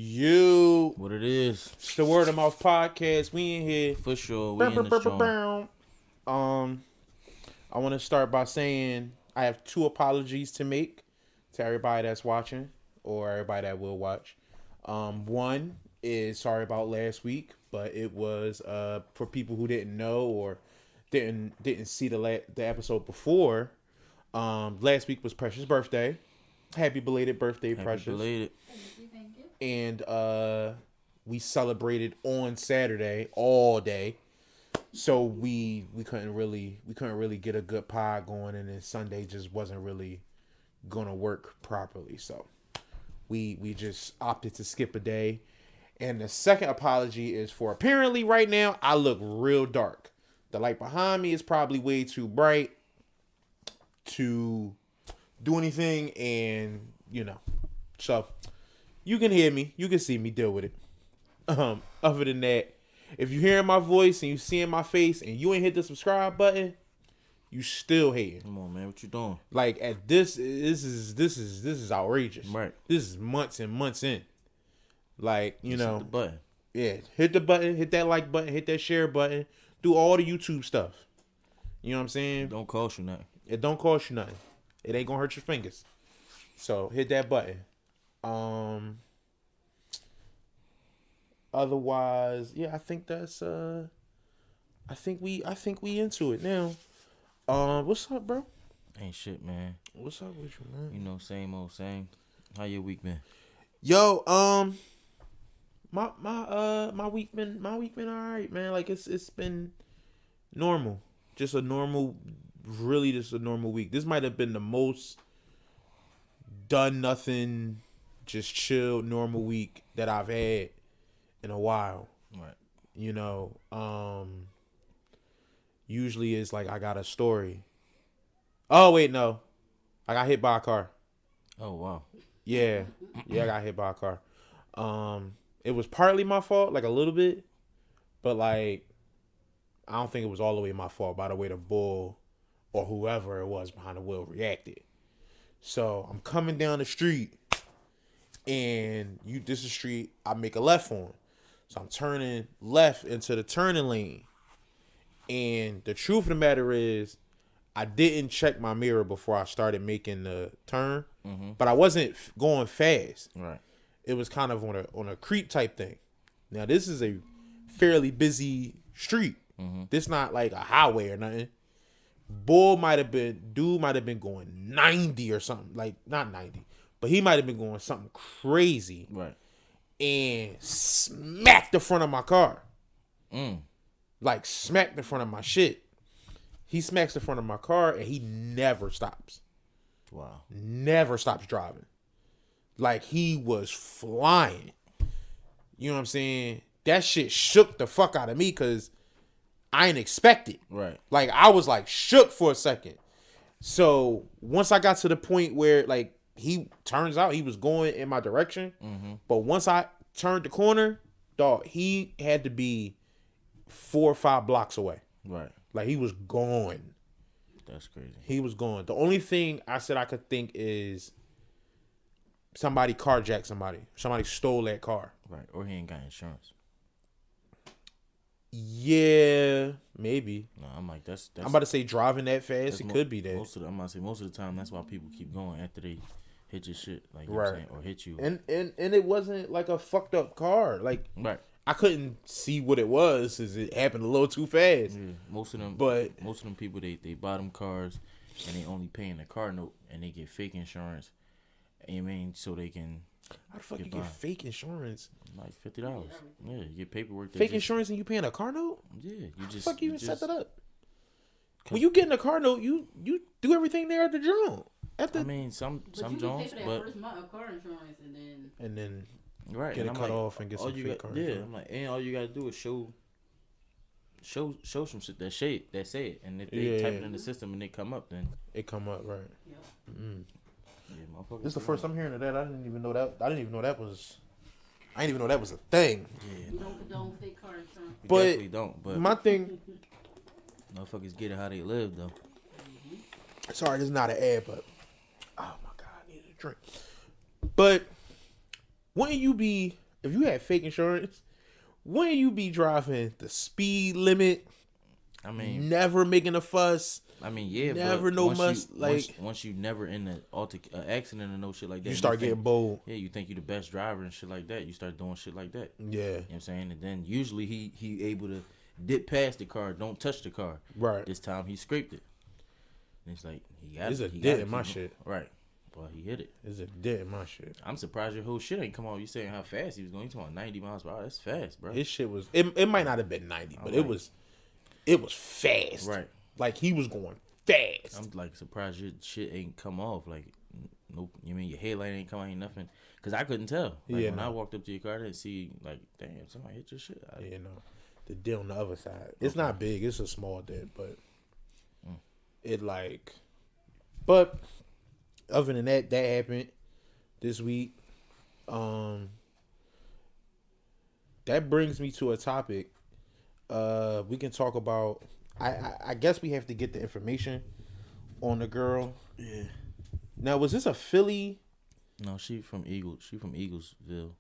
You. What it is? It's the Word of Mouth podcast. We in here. For sure. We in the strong. I want to start by saying I have two apologies to make to everybody that's watching or everybody that will watch. One is sorry about last week, but it was for people who didn't know or didn't see the episode before. Last week was Precious' birthday. Happy belated birthday, Precious. Belated. Thank you. And we celebrated on Saturday all day, so we couldn't really get a good pod going, and then Sunday just wasn't really gonna work properly, so we just opted to skip a day. And the second apology is for apparently right now I look real dark. The light behind me is probably way too bright to do anything, and so you can hear me, you can see me, deal with it. Other than that, if you hearing my voice and you seeing my face and you ain't hit the subscribe button, you still hating. Come on, man, what you doing? Like at this is outrageous. Right. This is months and months in. Like, Hit the button. Yeah, hit the button, hit that like button, hit that share button, do all the YouTube stuff. You know what I'm saying? Don't cost you nothing. It don't cost you nothing. It ain't gonna hurt your fingers. So hit that button. Otherwise, yeah, I think that's I think we into it now. What's up, bro? Ain't shit, man. What's up with you, man? You know, same old same. How your week been? Yo, my week been alright, man. Like it's been normal. Just a normal week. This might have been the most done nothing, just chill, normal week that I've had in a while. Right. Usually it's like I got a story. Oh wait, no. I got hit by a car. Oh wow. Yeah, I got hit by a car. It was partly my fault, like a little bit, but like I don't think it was all the way my fault by the way the bull or whoever it was behind the wheel reacted. So I'm coming down the street, and this is a street I make a left on. So I'm turning left into the turning lane. And the truth of the matter is, I didn't check my mirror before I started making the turn, but I wasn't going fast. Right. It was kind of on a creep type thing. Now this is a fairly busy street. This not like a highway or nothing. Dude might have been going 90 or something. Like not 90, but he might have been going something crazy. Right. And smacked the front of my car. Like smacked the front of my shit. He smacks the front of my car and he never stops. Wow. Never stops driving. Like he was flying. You know what I'm saying? That shit shook the fuck out of me because I ain't expect it. Right. Like I was like shook for a second. So once I got to the point where like turns out he was going in my direction, but once I turned the corner, dog, he had to be 4 or 5 blocks away. Right. Like he was gone. That's crazy. He was gone. The only thing I said I could think is somebody carjacked somebody. Somebody stole that car. Right. Or he ain't got insurance. Yeah, maybe. No, I'm like that's I'm about to say driving that fast. It could be that. I'm about to say most of the time that's why people keep going after they hit your shit, like you know Right. what I'm saying, or hit you. And it wasn't like a fucked up car. Like Right. I couldn't see what it was because it happened a little too fast. Yeah. Most of them people they buy them cars and they only paying the car note and they get fake insurance. You mean so they can How the fuck you get fake insurance? like $50? Yeah, you get paperwork. Fake insurance and you paying a car note? Yeah, you How the just fuck you even set that up? When you get in a car note, you do everything there at the drum. I mean, some Jones, but first month of car insurance and then right, get and it I'm cut like, off and get some fake car yeah, insurance. I'm like, and all you gotta do is show some shit that say it, and if they type it in the system and they come up, then it come up right. Yep. yeah, motherfucker. This is the first I'm hearing of that. I didn't even know that was a thing. Yeah, We don't condone fake car insurance. we But definitely don't. But my thing, motherfuckers get it how they live though. sorry, this is not an ad, but oh my god, I needed a drink. But wouldn't you be if you had fake insurance, wouldn't you be driving the speed limit? I mean, never making a fuss. I mean, yeah, never but no once much you, like once you never in an accident or no shit like that, you start think, getting bold. Yeah, you think you the best driver and shit like that. You start doing shit like that. Yeah, you know what I'm saying, and then usually he able to dip past the car, don't touch the car. Right. This time he scraped it. And it's like he got. It's a he dent gotta in my keep shit. Right. Well, he hit it. It's a dent in my shit. I'm surprised your whole shit ain't come out. You saying how fast he was going? You talking 90 miles per hour? That's fast, bro. His shit was. It might not have been 90, but it was fast. Right. Like he was going fast. I'm like surprised your shit ain't come off. Like, nope. You mean your headlight ain't come out? Ain't nothing? Cause I couldn't tell. Like, when I walked up to your car, I didn't see like, damn, somebody hit your shit. Yeah, no. The dent on the other side. It's not big. It's a small dent, but it like. But other than that happened this week. That brings me to a topic. We can talk about. I guess we have to get the information on the girl. Yeah. Now, was this a Philly? No, she from Eaglesville.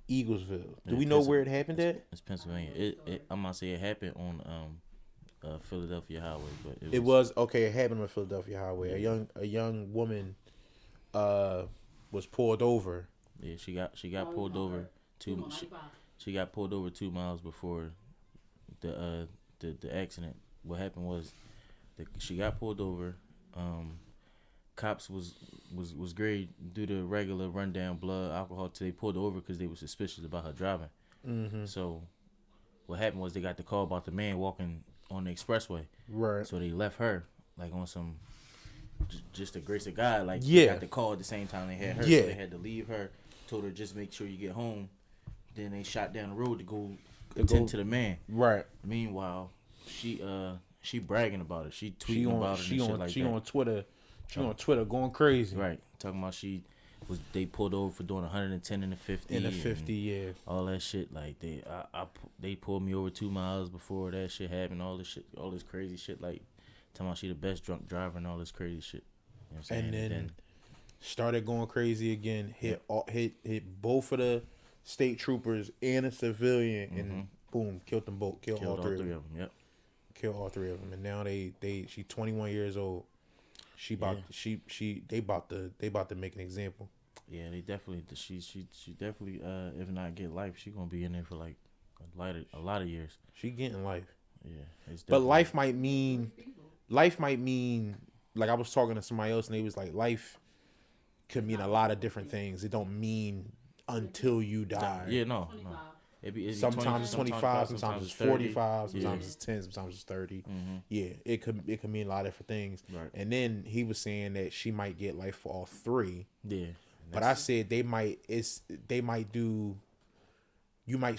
Eaglesville. Do we know where it happened at? It's Pennsylvania. I'm gonna say it happened on Philadelphia Highway, but It was okay. It happened on Philadelphia Highway. A young woman was pulled over. Yeah, she got pulled over she got pulled over 2 miles before the accident. What happened was she got pulled over. Cops was great, do the regular rundown, blood, alcohol, till they pulled her over because they were suspicious about her driving. Mm-hmm. So what happened was they got the call about the man walking on the expressway. Right. So they left her like on some just the grace of God. Like yeah. They got the call at the same time they had her. Yeah. So they had to leave her. Told her just make sure you get home. Then they shot down the road to go attend to the man. Right. Meanwhile, she bragging about it. She tweeting about it and shit like that. She on Twitter. She on Twitter going crazy. Right. Talking about they pulled over for doing 110 in the 50. In the 50, yeah. All that shit. Like they pulled me over 2 miles before that shit happened. All this shit, all this crazy shit. Like talking about she the best drunk driver and all this crazy shit. You know what I'm saying? And then started going crazy again. Hit both of the state troopers and a civilian, and boom, killed them both. Killed all three of them. Yep. Killed all three of them, and now she 21 years old. They about to make an example. Yeah, they definitely. She definitely. If not get life, she gonna be in there for like a lot of years. She getting life. Yeah, but life might mean like I was talking to somebody else and they was like life could mean a lot of different things. It don't mean until you die. Yeah, no. It'd be sometimes it's 25, sometimes it's 45, sometimes yeah. it's 10, sometimes it's 30. Mm-hmm. Yeah, it could mean a lot of different things. Right. And then he was saying that she might get life for all three. Yeah. But I said you might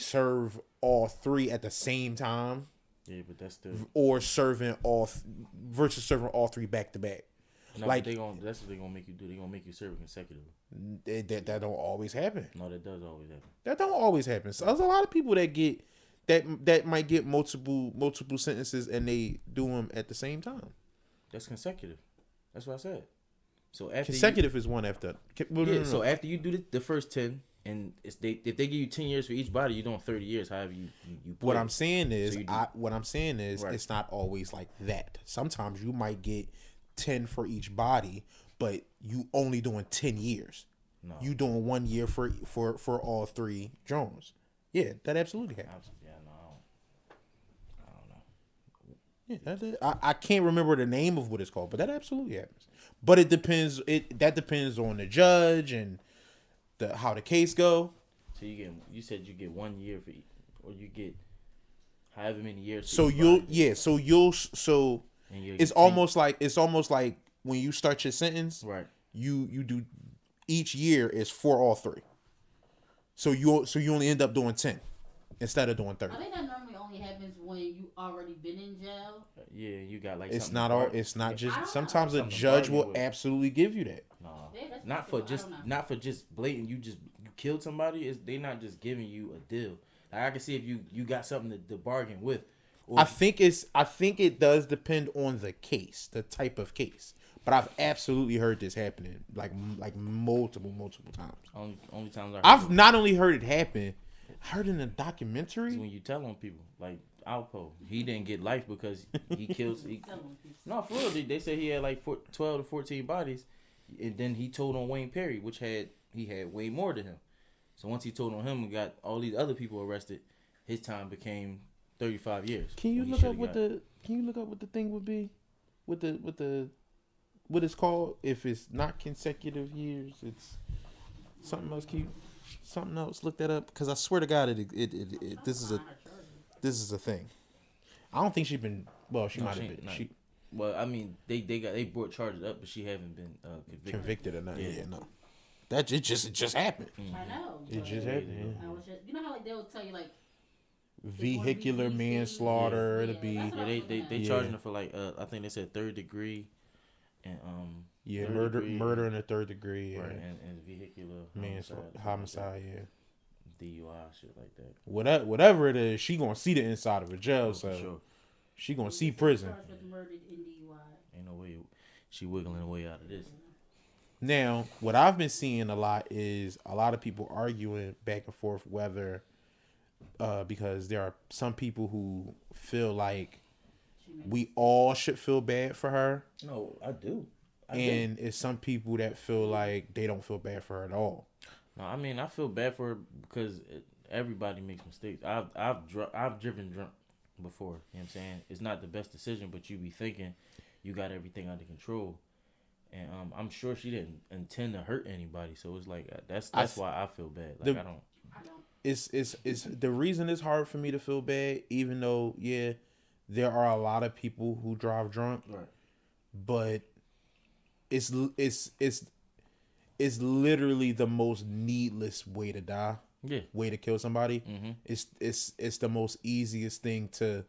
serve all three at the same time. Yeah, but that's or serving versus serving all three back to back. No, like that's what they gonna make you do. They gonna make you serve consecutively. That don't always happen. No, that does always happen. That don't always happen. So there's a lot of people that get that might get multiple sentences and they do them at the same time. That's consecutive. That's what I said. So after consecutive is one after. No. So after you do the first 10, and if they give you 10 years for each body, you're doing 30 years. However you what I'm saying is, right. It's not always like that. Sometimes you might get 10 for each body, but you only doing 10 years. No. You doing 1 year for all three drones. Yeah, that absolutely happens. Yeah, no, I don't know. Yeah, I can't remember the name of what it's called, but that absolutely happens. But it depends. That depends on the judge and how the case go. So you said you get 1 year for each, or you get however many years. So it's almost like when you start your sentence, right? You do each year is for all three. So you only end up doing 10 instead of doing 30. I think that normally only happens when you already been in jail. Yeah, you got like. It's not all. It's not just. Sometimes a judge will absolutely give you that. No, not for just blatant. You killed somebody. They not just giving you a deal. Like, I can see if you got something to bargain with. I think it does depend on the case, the type of case. But but I've absolutely heard this happening like multiple times. Only times I've not only heard it happen, I heard it in a documentary. when you tell on people like Alpo, he didn't get life because he kills. No, for real, they said he had like 12 to 14 bodies, and then he told on Wayne Perry, which he had way more than him. So once he told on him and got all these other people arrested, his time became 35 years. Can you look up what the thing would be, with the what it's called if it's not consecutive years? It's something else. Something else. Look that up because I swear to God, this is a thing. I don't think she's been. Well, she might have been. Well, I mean, they brought charges up, but she haven't been convicted or nothing. Yeah, no. That it just happened. I know. It just happened. Yeah. You know how like they'll tell you like vehicular manslaughter. It'll be. Yeah, they charging her for like I think they said 3rd degree, and murder in the 3rd degree. Yeah. Right, and vehicular homicide. Yeah. DUI, shit like that. Whatever it is, she gonna see the inside of a jail, so sure. she gonna see prison. Ain't no way she wiggling her way out of this. Now, what I've been seeing a lot is a lot of people arguing back and forth whether, because there are some people who feel like we all should feel bad for her. No, I do. It's some people that feel like they don't feel bad for her at all. No, I mean I feel bad for her because everybody makes mistakes. I've driven drunk before. You know what I'm saying? It's not the best decision, but you be thinking you got everything under control. And I'm sure she didn't intend to hurt anybody, so it's like that's why I feel bad. Like I don't. It's the reason it's hard for me to feel bad, even though there are a lot of people who drive drunk, right? But it's literally the most needless way to die. Yeah, way to kill somebody. Mm-hmm. It's the most easiest thing to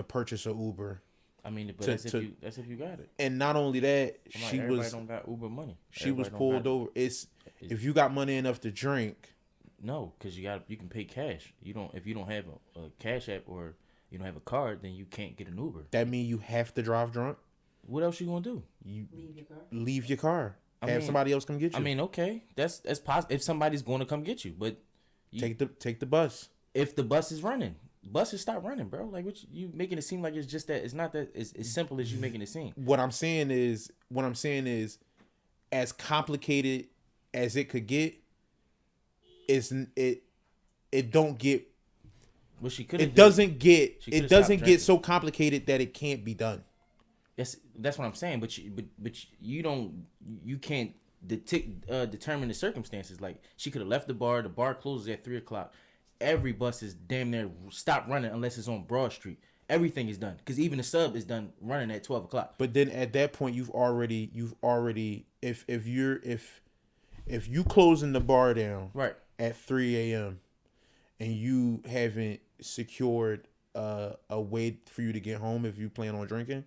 purchase an Uber. I mean, but that's if you got it. And not only that, everybody don't got Uber money. She was pulled over. If you got money enough to drink. No, because you can pay cash. If you don't have a cash app or you don't have a card, then you can't get an Uber. That means you have to drive drunk. What else you gonna do? You leave your car. Have somebody else come get you. I mean, okay, that's possible if somebody's going to come get you, but take the bus. If the bus is running. Buses stop running, bro. Like, what you making it seem like it's just that? It's not that. It's as simple as you making it seem. What I'm saying is, as complicated as it could get, it don't get. Well, she could. It doesn't get so complicated that it can't be done. That's what I'm saying. But you can't determine the circumstances. Like, she could have left the bar. The bar closes at 3:00. Every bus is damn near stopped running unless it's on Broad Street. Everything is done because even the sub is done running at 12:00. But then at that point, you've already if you closing the bar down right at 3 a.m. and you haven't secured a way for you to get home if you plan on drinking,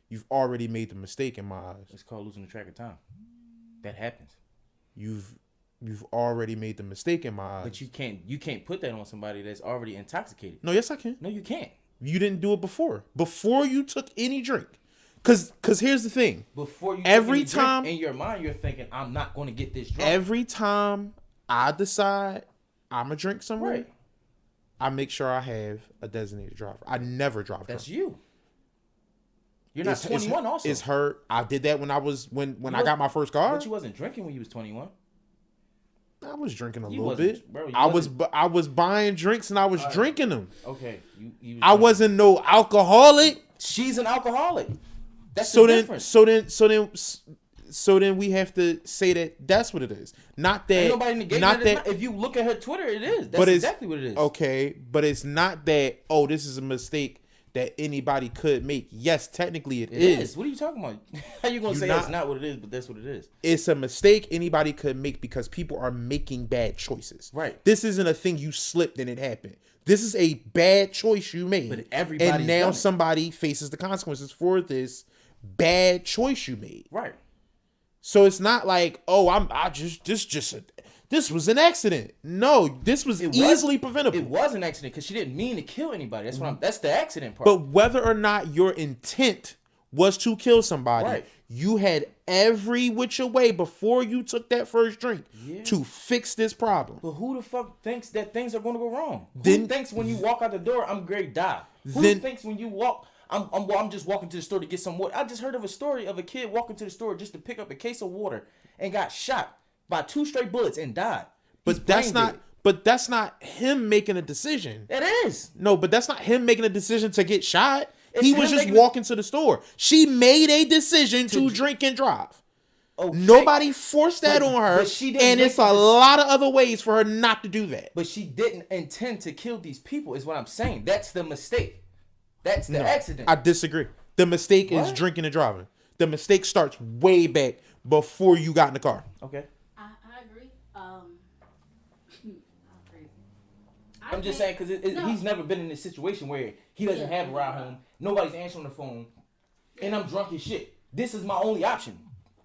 you've already made the mistake in my eyes. It's called losing the track of time. That happens. You've already made the mistake in my eyes. But you can't put that on somebody that's already intoxicated. No, yes I can. No, you can't. You didn't do it before you took any drink. Cause here's the thing. Before you every time in your mind you're thinking I'm not going to get this drunk. Every time I decide I'm gonna drink somewhere, right, I make sure I have a designated driver. I never drive drunk. That's you. You're not 21 also. It's her. I did that when I got my first car. But you wasn't drinking when you was 21. I was drinking a little bit. Bro, I was buying drinks and I was drinking them. Okay. I wasn't no alcoholic. She's an alcoholic. That's the difference. So then we have to say that's what it is. Not that. Ain't nobody negating not that. If you look at her Twitter, it is. That's exactly what it is. Okay, but it's not that. Oh, this is a mistake that anybody could make. Yes, technically it is. What are you talking about? How you gonna say it's not what it is, but that's what it is? It's a mistake anybody could make because people are making bad choices. Right. This isn't a thing you slipped and it happened. This is a bad choice you made. But everybody and now somebody faces the consequences for this bad choice you made. Right. So it's not like, this was an accident. No, this was easily preventable. It was an accident because she didn't mean to kill anybody. That's the accident part. But whether or not your intent was to kill somebody, Right. you had every which way before you took that first drink to fix this problem. But who the fuck thinks that things are going to go wrong? Then- Who thinks when you walk out the door, I'm great, die? Who Then- thinks when you walk, I'm just walking to the store to get some water? I just heard of a story of a kid walking to the store just to pick up a case of water and got shot by 2 straight bullets and died. He's But that's brain not. dead. But that's not him making a decision. It is. No, but that's not him making a decision to get shot. It's He him was just making walking to the store. She made a decision to drink and drive. Okay. Nobody forced that But- on her, but she didn't and make it's a the dec- lot of other ways for her not to do that. But she didn't intend to kill these people, is what I'm saying. That's the mistake. That's the accident. I disagree. The mistake is What? drinking and driving. The mistake starts way back before you got in the car. Okay. I agree. I'm just saying because he's never been in this situation where he doesn't have a ride home, nobody's answering the phone, and I'm drunk as shit. This is my only option.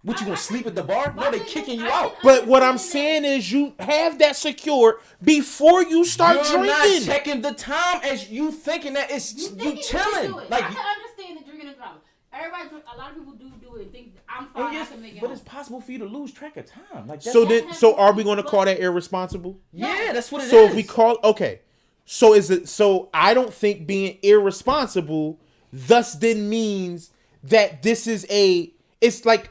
What, you gonna sleep at the bar? No, they kicking you out. But what I'm saying is you have that secured before you start You're drinking. not checking the time as you thinking that it's you chilling. Like Like, I can understand the drinking and driving. Everybody, a lot of people do it and think I'm fine. I can make it. but it's possible for you to lose track of time. Like, that's So are we going to call that irresponsible? yeah, that's what it is. So if we call so I don't think being irresponsible thus then means that this is it's like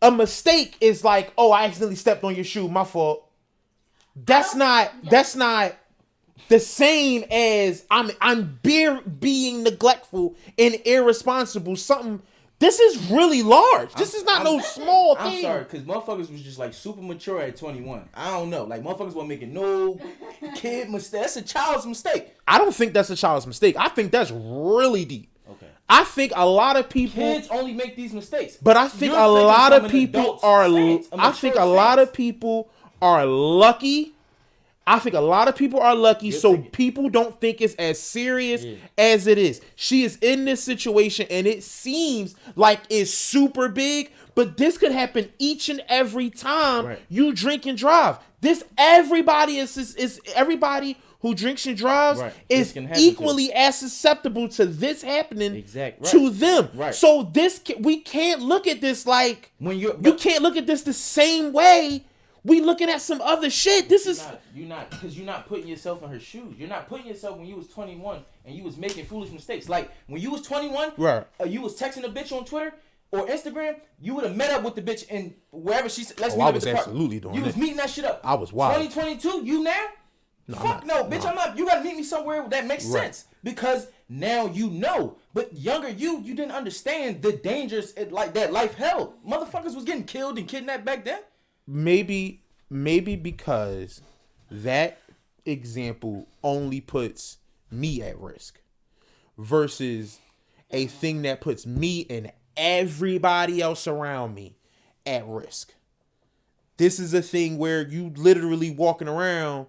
a mistake is like, oh, I accidentally stepped on your shoe, my fault. That's not the same as I'm being neglectful and irresponsible. This is really large. This is not no small thing. I'm sorry, because motherfuckers was just like super mature at 21. I don't know. Like, motherfuckers weren't making no kid mistake. That's a child's mistake. I don't think that's a child's mistake. I think that's really deep. Okay. I think a lot of people Kids only make these mistakes. but I think You're a thinking lot from of an people adult's are stance, a I think a mature lot stance. of people are lucky. I think a lot of people are lucky, so people don't think it's as serious as it is. She is in this situation, and it seems like it's super big, but this could happen each and every time you drink and drive. Everybody is everybody who drinks and drives is equally as susceptible to this happening to them. Right. So we can't look at this like You can't look at this the same way. We looking at some other shit. You're not putting yourself in her shoes. You're not putting yourself when you was 21 and you was making foolish mistakes. Like when you was 21, you was texting a bitch on Twitter or Instagram, you would have met up with the bitch and wherever she's. Let's meet I up was at the absolutely park. doing You was that. meeting that shit up. I was wild. 2022, you now? Fuck no, bitch. I'm not. You gotta meet me somewhere that makes sense because now you know. But younger you didn't understand the dangers like that life held. Motherfuckers was getting killed and kidnapped back then. Maybe because that example only puts me at risk versus a thing that puts me and everybody else around me at risk. This is a thing where you literally walking around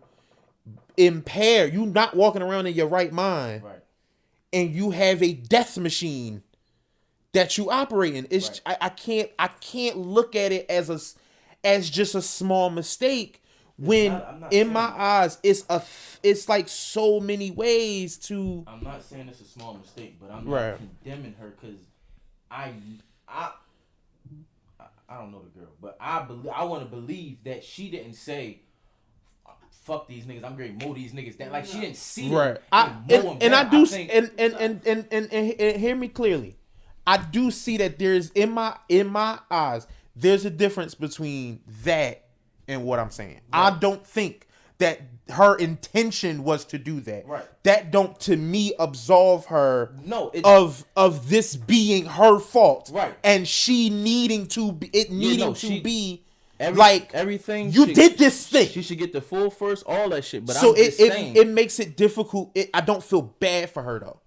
impaired. You not walking around in your right mind. Right. And you have a death machine that you operate in. It's I can't look at it as just a small mistake when I'm not in saying- my eyes it's like so many ways to. I'm not saying it's a small mistake, but I'm Right. not condemning her because I don't know the girl, but I want to believe that she didn't say, "Fuck these niggas, I'm going to mow these niggas down." Like she didn't see them Right. and mow them And I down. do think- and hear me clearly. I do see that there's in my eyes there's a difference between that and what I'm saying. Right. I don't think that her intention was to do that. Right. That don't to me absolve her of this being her fault. Right. And she needing to be be everything you did this thing. She should get the full first, all that shit. But so I'm just saying, it makes it difficult. I don't feel bad for her though,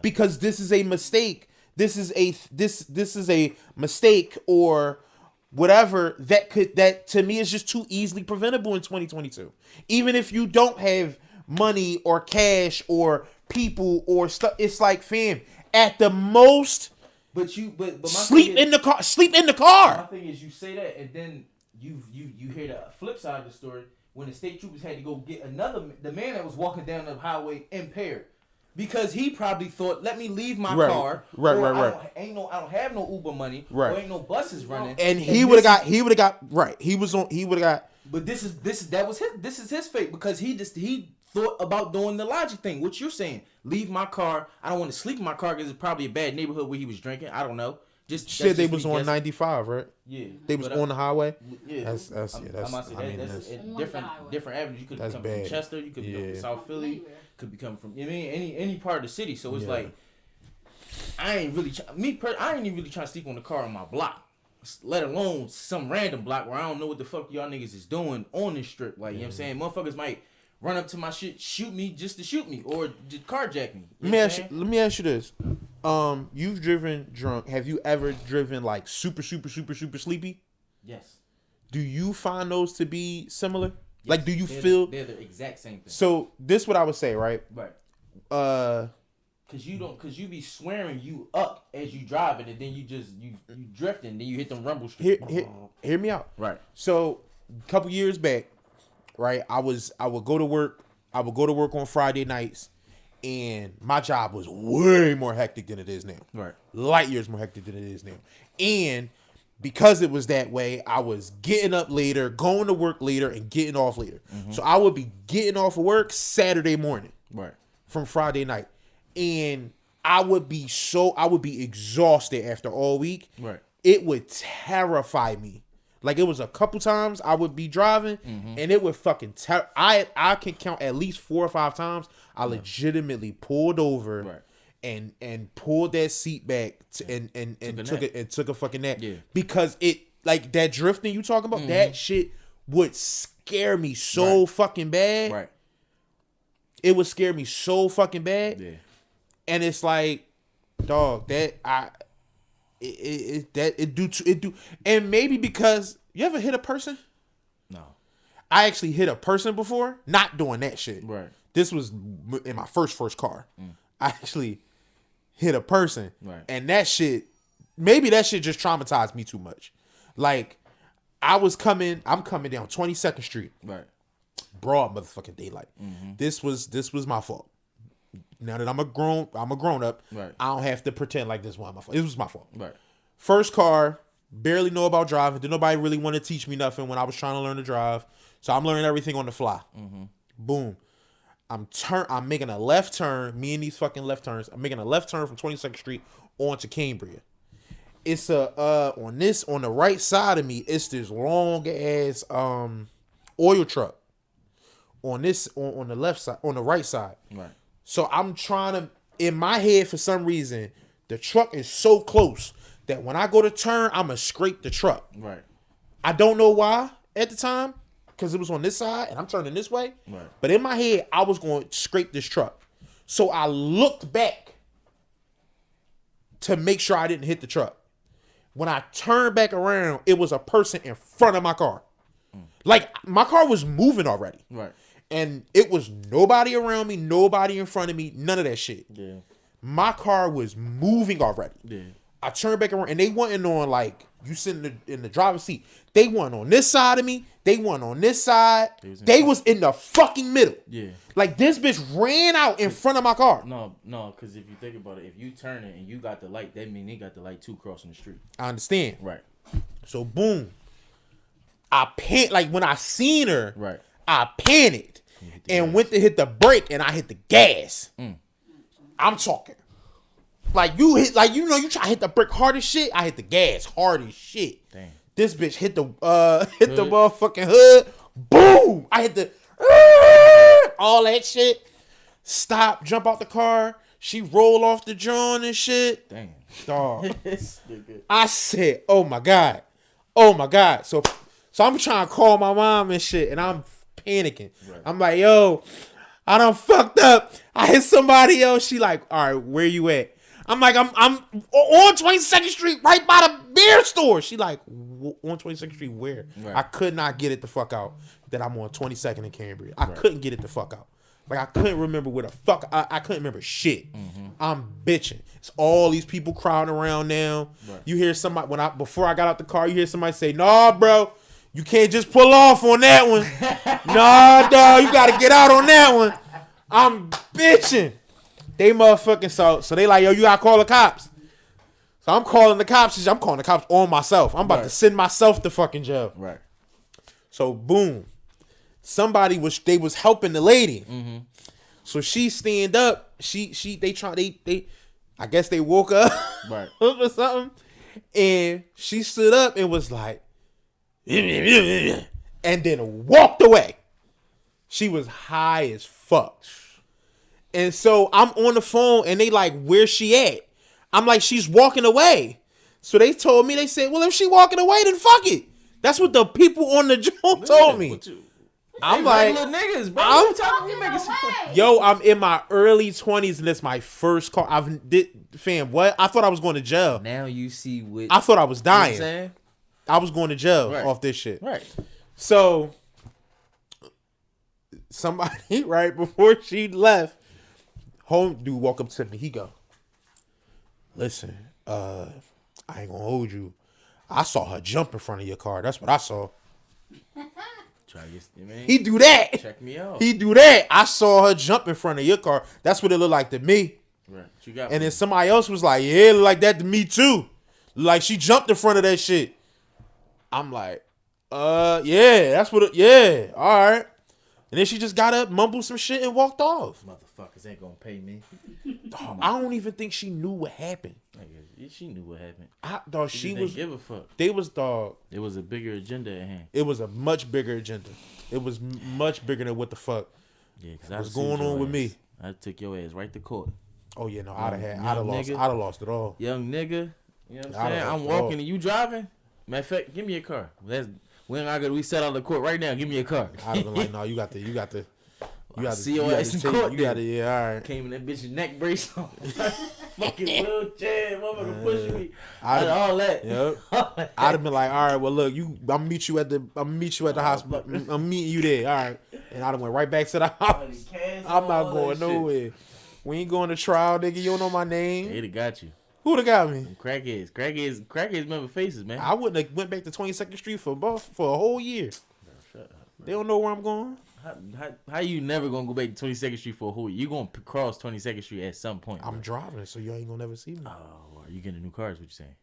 because this is a mistake. This is a mistake or whatever that to me is just too easily preventable in 2022. Even if you don't have money or cash or people or stuff, it's like, fam, at the most, but my sleep in the car. Sleep in the car. My thing is, you say that, and then you hear the flip side of the story when the state troopers had to go get the man that was walking down the highway impaired. Because he probably thought, let me leave my Right. car. Right. I don't have no Uber money. Right. Or ain't no buses running. And he would have got right. He would have got. But this is his fate because he thought about doing the logic thing. What you're saying, leave my car. I don't want to sleep in my car because it's probably a bad neighborhood where he was drinking. I don't know. Shit, they was on 95, right? Yeah, they was on the highway. Yeah, that's that's different avenues. You could come from Chester. You could come from South Philly. Could be coming from any part of the city. So it's like I ain't really I ain't even really trying to sleep on the car on my block. Let alone some random block where I don't know what the fuck y'all niggas is doing on this strip. Like, you know what I'm saying? Motherfuckers might run up to my shit, shoot me just to shoot me or just carjack me. Let me ask you this. You've driven drunk. Have you ever driven like super sleepy? Yes. Do you find those to be similar? Yes. Like, do you feel they're the exact same thing? So this what I would say, right? Right. Cause you be swearing you up as you driving, and then you drifting, then you hit them rumble strips. Hear me out. Right. So a couple years back, right, I would go to work. I would go to work on Friday nights, and my job was way more hectic than it is now. Right. Light years more hectic than it is now. And because it was that way, I was getting up later, going to work later, and getting off later. Mm-hmm. So I would be getting off of work Saturday morning. Right. From Friday night. And I would be exhausted after all week. Right. It would terrify me. Like, it was a couple times I would be driving, and it would fucking I can count at least 4 or 5 times I legitimately pulled over and pulled that seat back and took a fucking nap. Yeah. Because it, like, that drifting you talking about, that shit would scare me so fucking bad. Right. It would scare me so fucking bad. Yeah. And it's like, dog, it do. And maybe because you ever hit a person? No. I actually hit a person before, not doing that shit. Right. This was in my first car. I actually hit a person. Right. And that shit just traumatized me too much. Like, I'm coming down 22nd Street. Right. Broad motherfucking daylight. This was my fault. Now that I'm a grown up, right. I don't have to pretend like this was my fault. It was my fault. Right. First car, barely know about driving. Did nobody really want to teach me nothing when I was trying to learn to drive. So I'm learning everything on the fly. Boom. I'm making a left turn. Me and these fucking left turns. I'm making a left turn from 22nd Street onto Cambria. It's on the right side of me. It's this long ass oil truck. On the left side, on the right side. Right. So I'm trying to, in my head, for some reason, the truck is so close that when I go to turn, I'm going to scrape the truck. Right. I don't know why at the time, because it was on this side and I'm turning this way. Right. But in my head, I was going to scrape this truck. So I looked back to make sure I didn't hit the truck. When I turned back around, it was a person in front of my car. Like, my car was moving already. Right. And it was nobody around me, nobody in front of me, none of that shit. Yeah. My car was moving already. Yeah. I turned back around, and they wasn't on, like, you sitting in the driver's seat. They weren't on this side of me. They weren't on this side. They was in the fucking middle. Yeah. Like, this bitch ran out in front of my car. No, because if you think about it, if you turn it and you got the light, that means they got the light too crossing the street. I understand. Right. So, boom. Like, when I seen her, right. I panicked and went to hit the brake, and I hit the gas. I'm talking. Like, you try to hit the brake hard as shit. I hit the gas hard as shit. Damn. This bitch hit the motherfucking hood. Boom! I hit the all that shit. Stop, jump out the car. She roll off the joint and shit. Damn. Dog. I said, oh my God. So I'm trying to call my mom and shit, and I'm panicking. Right. I'm like, yo, I done fucked up. I hit somebody else. She like, all right, where you at? I'm like, I'm on 22nd Street, right by the beer store. She like, on 22nd Street, where? Right. I could not get it the fuck out that I'm on 22nd in Cambria. I couldn't get it the fuck out. Like, I couldn't remember where the fuck, I couldn't remember shit. I'm bitching. It's all these people crowding around now. Right. You hear somebody, before I got out the car, you hear somebody say, nah, bro, you can't just pull off on that one. Nah, dog, you got to get out on that one. I'm bitching. They motherfucking so they like, yo, you gotta call the cops. So I'm calling the cops. I'm calling the cops on myself. I'm about to send myself to fucking jail. Right. So boom, they was helping the lady. Mm-hmm. So she stand up. They I guess they woke up Right. or something, and she stood up and was like, and then walked away. She was high as fuck. And so I'm on the phone and they like, where's she at? I'm like, she's walking away. So they told me, they said, well, if she walking away, then fuck it. That's what the people on the joint told me. I'm like, niggas, bro. I'm talking away. Yo, I'm in my early 20s and it's my first call. Fam, what? I thought I was going to jail. Now you see what I thought I was dying. You know what I'm saying? I was going to jail Right. off this shit. Right. So somebody, right before she left, home dude walk up to me. He go, listen, I ain't gonna hold you. I saw her jump in front of your car. That's what I saw. Try to get, man. He do that. Check me out. He do that. I saw her jump in front of your car. That's what it looked like to me. Right. You got And then somebody else was like, yeah, it looked like that to me too. Like she jumped in front of that shit. I'm like, yeah, that's what yeah, all right. And then she just got up, mumbled some shit, and walked off. Motherfuckers ain't gonna pay me. Dog, I don't even think she knew what happened. She knew what happened. She didn't was give a fuck. They was dog. It was a bigger agenda at hand. It was a much bigger agenda. It was much bigger than what the fuck Yeah, because was going on with me. I took your ass right to court. Oh yeah, no, I'd have lost it all. Young nigga, you know what I'm I'd saying? have I'm lost it all. walking and you driving. Matter of fact, give me a car. We set out the court right now. Give me a car. I'd have been like, no, you got to see your ass in court. You got to, yeah, all right. Came in that bitch's neck brace on. Fucking wheelchair, motherfucker pushing me. All that. Yep. I'd have been like, all right, well look, I'm meet you at the hospital. I'm meeting you there, all right. And I'd have went right back to the house. I'm not going nowhere. We ain't going to trial, nigga. You don't know my name. They'd have got you. Who'd have got me? Crackheads remember faces, man. I wouldn't have went back to 22nd Street for a whole year. Bro, shut up, bro. They don't know where I'm going. How you never gonna go back to 22nd Street for a whole year? You gonna cross 22nd Street at some point. I'm driving, so you ain't gonna never see me. Oh, are you getting a new car? Is what you saying?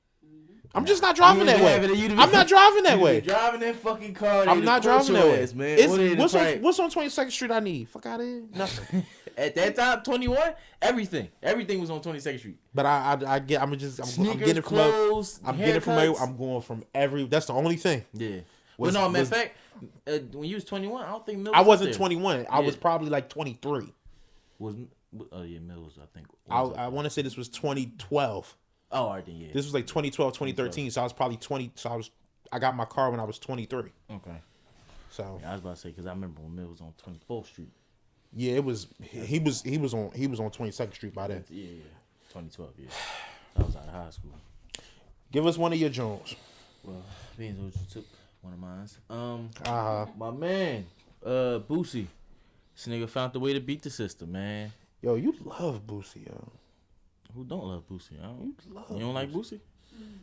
I'm just not driving that way. I'm not driving that way. Driving that fucking car. I'm not driving that way. Man. What's on 22nd Street I need? Fuck out of here. Nothing. At that time, 21, everything was on 22nd Street. But I'm getting clothes, I'm getting from every, I'm going from every. That's the only thing. Yeah. But no, matter of fact, when you was 21, I don't think Mills. I wasn't 21. I was probably like 23. Mills, I think. I want to say this was 2012. Oh, all right, then, yeah. This was like 2012, 2013. So I was probably 20. So I got my car when I was 23. Okay. So yeah, I was about to say because I remember when Mills was on 24th Street. Yeah, it was. He was on 22nd Street by then. Yeah. 2012. Yeah. I was out of high school. Give us one of your Jones. Well, being what you took one of mine. My man, Boosie. This nigga found the way to beat the system, man. Yo, you love Boosie, yo. Who don't love Boosie? You don't like Boosie?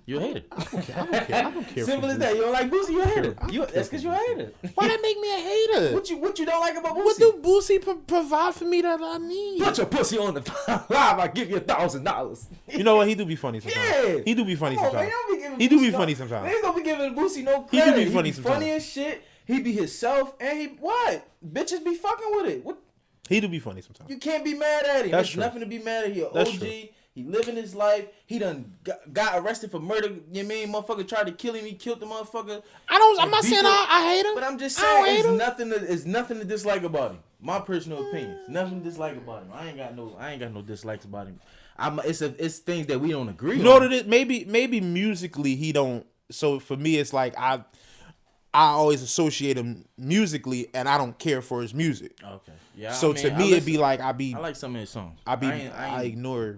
You a hater. I don't care. Simple as that. You don't like Boosie, you a hater. That's because you're a hater. Why that make me a hater? What you don't like about Boosie? What do Boosie provide for me that I need? Put your pussy on the live. I give you $1,000. You know what? He do be funny sometimes. Yeah. He do be funny sometimes. Man, he do be funny sometimes. Niggas don't be giving Boosie no credit. He do be funny sometimes. Funny as shit. He be himself, and he what? Bitches be fucking with it. What? He do be funny sometimes. You can't be mad at him. That's There's true. nothing to be mad at. He an That's OG. true. He living his life. He done got arrested for murder. You know what I mean? Motherfucker tried to kill him. He killed the motherfucker. I'm not saying I hate him. But I'm just saying it's nothing to dislike about him. My personal opinion. Nothing to dislike about him. I ain't got no dislikes about him. It's things that we don't agree on. You know what it is? Maybe musically he don't. So for me it's like I always associate him musically and I don't care for his music. Okay. Yeah. So to me it'd be like I like some of his songs. I ignore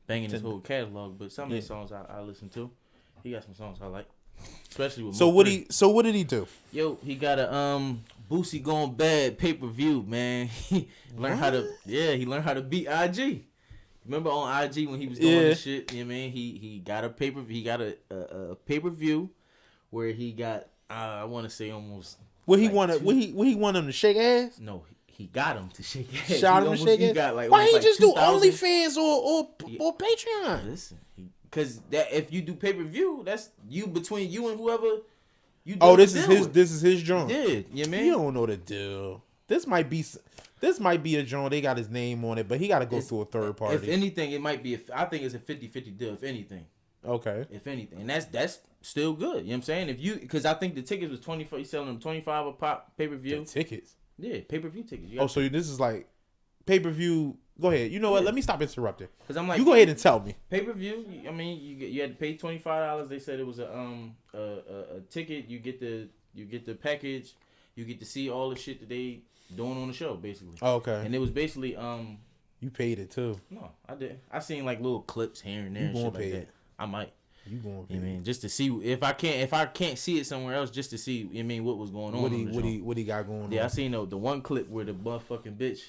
banging his whole catalog, but some of his songs I listen to. He got some songs I like, especially with. So what did he do? Yo, he got a Boosie Gone Bad pay-per-view, man. He learned how to beat IG. Remember on IG when he was doing this shit? You know what I mean? He got a pay-per-view where he got I want to say almost. What he want him to shake ass? No, he got him to shake ass. Shot him to shake ass. Why he just do OnlyFans or Patreon? Listen, because that if you do pay-per-view, that's you between you and whoever you. This is his joint. Yeah, you man. You don't know the deal. This might be a joint. They got his name on it, but he got to go through a third party. If anything, it might be. I think it's a 50-50 deal. If anything. Okay. If anything, and that's still good. You know what I'm saying? Because I think the tickets was 24. You selling them 25 a pop pay-per-view. The tickets. Yeah, pay-per-view tickets. So this is like pay-per-view. Go ahead. You know what? Let me stop interrupting. Because I'm like, you go ahead and tell me. Pay-per-view. I mean, you had to pay $25. They said it was a ticket. You get the package. You get to see all the shit that they doing on the show, basically. Oh, okay. And it was basically You paid it too. No, I did. I seen like little clips here and there and shit like that. I might. You going to pay? I mean, just to see if I can't see it somewhere else, just to see. I mean, what was going on? What he got going on? Yeah, I seen the one clip where the motherfucking bitch,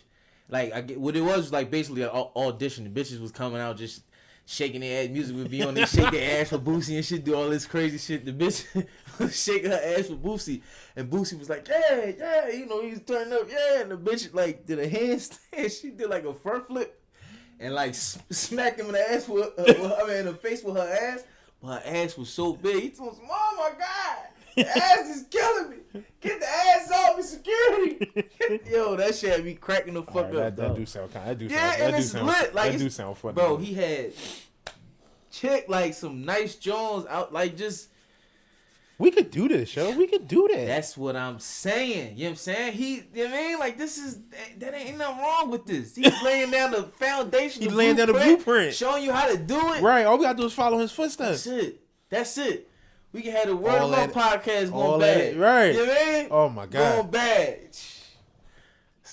like I get what it was like basically an audition. The bitches was coming out just shaking their ass. Music would be on. They shake their ass for Boosie and shit. Do all this crazy shit. The bitch was shaking her ass for Boosie, and Boosie was like, yeah, you know, he's turning up, yeah. And the bitch like did a handstand. She did like a front flip, and like smacked him in the ass in the face with her ass. But her ass was so big. He told him, "Oh my God, the ass is killing me. Get the ass off me, security." Yo, that shit had me cracking the fuck up. That do sound kind. Lit. Like, that do sound funny. Bro, he had like some nice Jones out, like just. We could do this, yo. We could do that. That's what I'm saying. You know what I'm saying? You know what I mean? Like, that ain't nothing wrong with this. He's laying down the foundation. He's laying down the blueprint. Showing you how to do it. Right. All we got to do is follow his footsteps. That's it. We can have the Word of Love podcast going bad. Right. You know what I mean? Oh, my God. Going bad. It's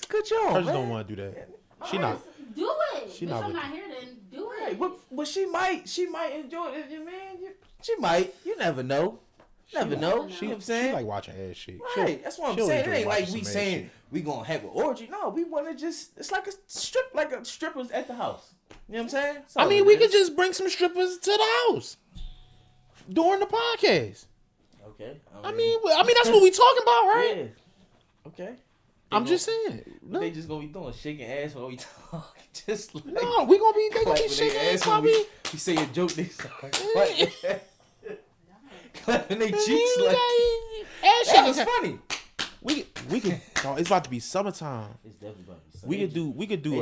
a good job, man. Don't want to do that. She not. Do it. She if not I'm not here, then do it. Right. But she might enjoy it, man. She might. You never know. Never know. You know what I'm saying? She like watching ass shit. Right. That's what I'm saying. It ain't like we saying we gonna have an orgy. No, we want to just. It's like a strippers at the house. You know what I'm saying? I mean, we could just bring some strippers to the house during the podcast. Okay. I mean that's what we talking about, right? Yeah. Okay. I'm just saying. No. They just gonna be doing shaking ass while we talk. Just like no, they gonna be shaking ass while we say a joke. They start clapping their cheeks like that's funny. We can. No, it's about to be summertime. It's definitely about to be summer. We could do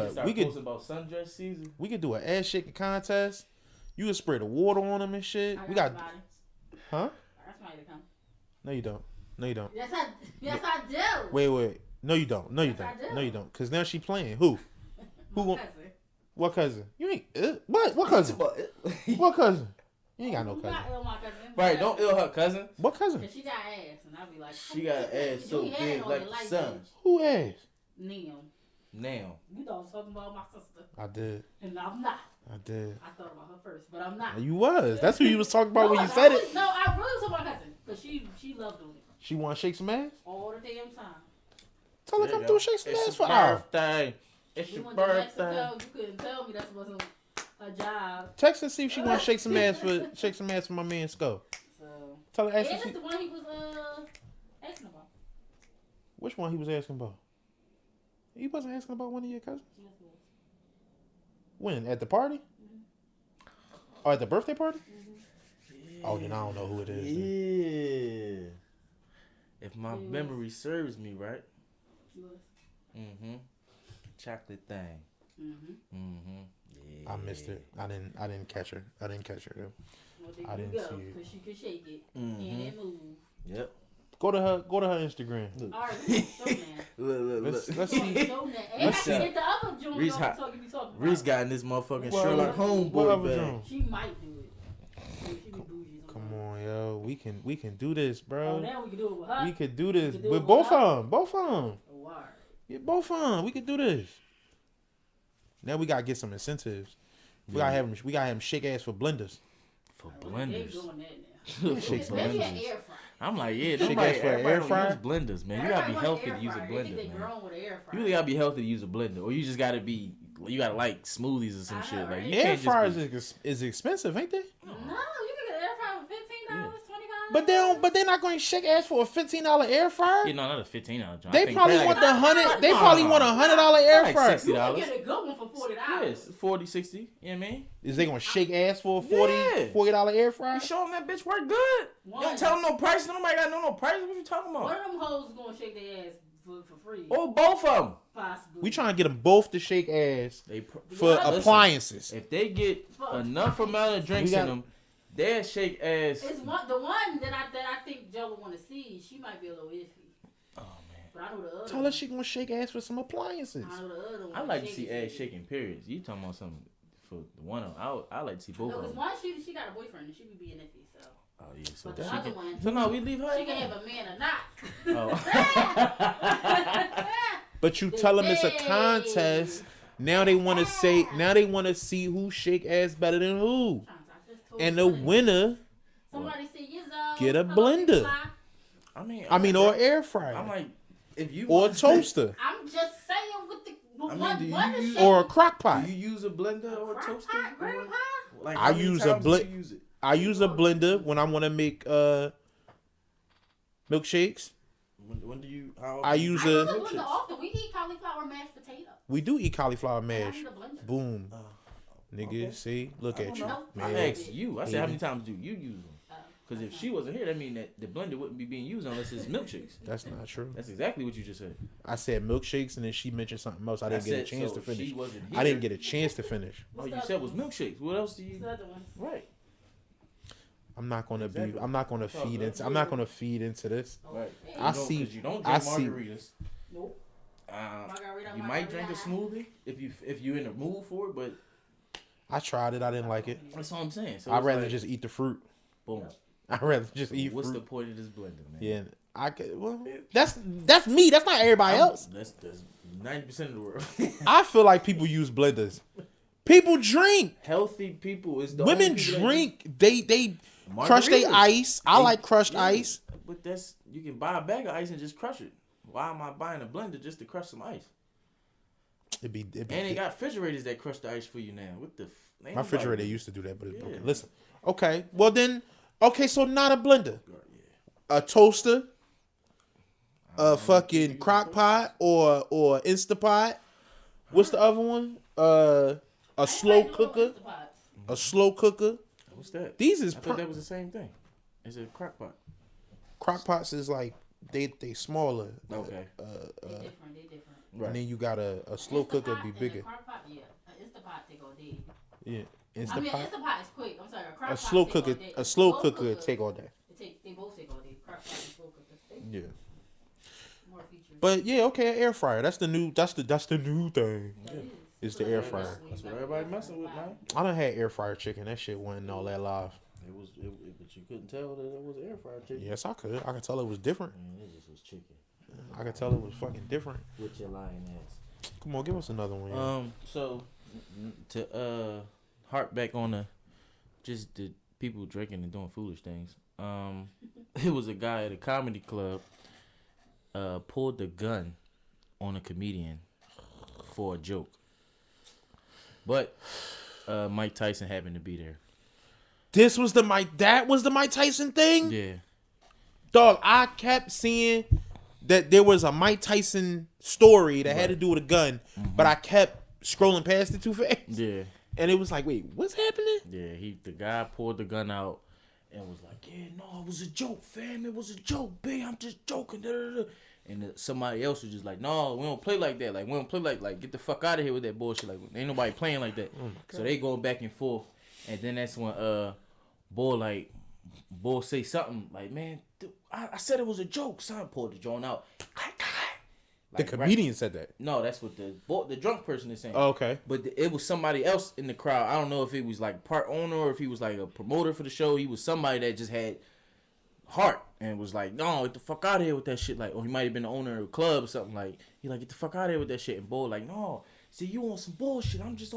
about sundress season. We could do an ass shaking contest. You could spray the water on them and shit. We got. Huh? No, you don't. Yes, I do. Wait. No, you don't. No, you don't. Cause now she playing. Who? Cousin. What cousin? You ain't. What cousin? What cousin? You ain't got no cousin. Not ill my cousin. Right, don't ill her cousin. What cousin? Cause she got ass, and I'll be like, she got ass so big like the sun. Who ass? Now. You thought I was talking about my sister. I did. And I'm not. I did. I thought about her first, but I'm not. You was. That's who you was talking about when you said it. No, I really was talking about my cousin. Because she loved doing it. She want to shake some ass? All the damn time. Tell her come through shake some ass for her birthday. It's your birthday. Mexico, you couldn't tell me that wasn't a job. Text her, see if she want to shake some ass for my man Sco. So tell her. Ask that's the one he was asking about. Which one he was asking about? He wasn't asking about one of your cousins. Yes, he was. When at the party? Mm-hmm. Or at the birthday party? Mm-hmm. Oh, then I don't know who it is. Yeah. If my memory serves me right. She was. Mm-hmm. Chocolate thing. Mm-hmm. Mm-hmm. Yeah. I missed it. I didn't catch her. Though. Well, there I didn't you go, see it. because she could shake it Mm-hmm. and move. Yep. Go to her Instagram. All right, show that. Let's see. Show that. And I can get the other joint Reese on talking you talking about. Reese got in this motherfucking Sherlock Holmes What boy bag. other She might do it. She be bougie. Come on, yo. We can do this, bro. Oh, now we can do it with her. We could do this do it with with both her? of them. Both of them. Oh, wow. Yeah, both of them. We could do this. Now we gotta get some incentives. We gotta have him shake ass for blenders. For They blenders. doing that now. Shake some Maybe an blenders. air fryer. I'm like, yeah, Shake ass for an air fryer? use blenders, man. You gotta be healthy to use a They think blender, they man. grown with an air fryer. You really gotta be healthy to use a blender, or you just gotta like smoothies or some I know, shit. Like right? you Air can't fryers just is expensive, ain't they? No, you can get an air fryer for $15, $25. But they're not going to shake ass for a $15 air fryer. You know, not a $15 job. They probably want the $100. They probably want a $100 air fryer. You can get a good one for $40. Yes, 40, 60. You know what I mean? Is they gonna shake ass for a $40 air fryer? You show them that bitch work good. You don't tell them no price. Nobody got no price. What you talking about? One of them hoes gonna shake their ass for free. Or both of them. Possibly. We trying to get them both to shake ass for appliances. If they get enough amount of drinks in them, they'll shake ass. It's the one that I think Joe would want to see. She might be a little iffy. Oh man! But I know the other. Tell her she gonna shake ass for some appliances. I know the other one. I like to see ass shaking. Periods. You talking about something for the one of them? I like to see both of them. Because one she got a boyfriend and she be being iffy. So. Oh yeah. So but the other one. So no, we leave her. She can have a man or not. Oh. But you tell them it's a contest. Now they want to say. Now they want to see who shake ass better than who. And the winner get a blender. I mean, or air fryer. I'm like, if you or a toaster. I'm just saying with the one or a crock pot. Do you use a blender or a toaster? Like, I use a blender when I want to make milkshakes. When do you? I use a blender often. We eat cauliflower mashed potato. We do eat cauliflower mash. Boom. Nigga, okay. See? Look at you. Man. I asked you. I said, how many times do you use them? Because if she wasn't here, that mean that the blender wouldn't be being used unless it's milkshakes. That's not true. That's exactly what you just said. I said milkshakes, and then she mentioned something else. I didn't get a chance to finish. She wasn't here. I didn't get a chance to finish. Oh, you said was milkshakes. What else do you? Right. I'm not gonna be. I'm not gonna feed into. I'm not gonna feed into this. Right. I see. You don't drink margaritas. Nope. You might drink a smoothie if you're in the mood for it, but I tried it. I didn't like it. That's all I'm saying. So I'd rather just eat the fruit. Boom. I'd rather just eat. What's fruit. the point of this blender, man? Yeah, I could. Well, that's me. That's not everybody else. That's 90% of the world. I feel like people use blenders. People drink. Healthy people is the women drink. They crush their ice. I like crushed ice. But you can buy a bag of ice and just crush it. Why am I buying a blender just to crush some ice? It'd be and they got refrigerators that crush the ice for you now. What the? My refrigerator used to do that, but it's broken. Listen. Okay. Well then. Okay. So not a blender. A toaster. A fucking crock pot or Instapot. What's the other one? A slow cooker. A slow cooker. What's that? These is. I thought that was the same thing. It's a crock pot. Crock pots is like they smaller. Okay. They different. Right. And then you got a slow cooker be bigger. Crock pot, yeah. Instapot take all day. Yeah. Instapot. I mean, Instapot is quick. I'm sorry. A slow cooker. A slow cooker take all day. They both take all day. Crock pot and slow cooker. Yeah. More features. But yeah, okay, air fryer. That's the new. That's the new thing. It's the air fryer. That's what everybody messing with, man. I done had air fryer chicken. That shit wasn't all that live. But you couldn't tell that it was air fryer chicken. Yes, I could. I could tell it was different. Man, it just was chicken. I could tell it was fucking different. With your lying ass. Come on, give us another one. Yeah. So to harp back on the people drinking and doing foolish things. It was a guy at a comedy club pulled the gun on a comedian for a joke. But Mike Tyson happened to be there. That was the Mike Tyson thing? Yeah. Dog, I kept seeing that there was a Mike Tyson story that had to do with a gun, but I kept scrolling past it too fast. Yeah. And it was like, wait, what's happening? Yeah, the guy pulled the gun out and was like, yeah, no, it was a joke, fam. It was a joke, babe. I'm just joking. Da, da, da. And somebody else was just like, no, we don't play like that. Like, we don't play like get the fuck out of here with that bullshit. Like, ain't nobody playing like that. So they going back and forth. And then that's when Bull say something like, man, dude, I said it was a joke. Son pulled the joint out. Like, the comedian said that. No, that's what the drunk person is saying. Oh, okay. But it was somebody else in the crowd. I don't know if it was like part owner or if he was like a promoter for the show. He was somebody that just had heart and was like, no, get the fuck out of here with that shit. Like, or he might have been the owner of a club or something. Like, he like, get the fuck out of here with that shit. And Bull like, no, see, you on some bullshit. I'm just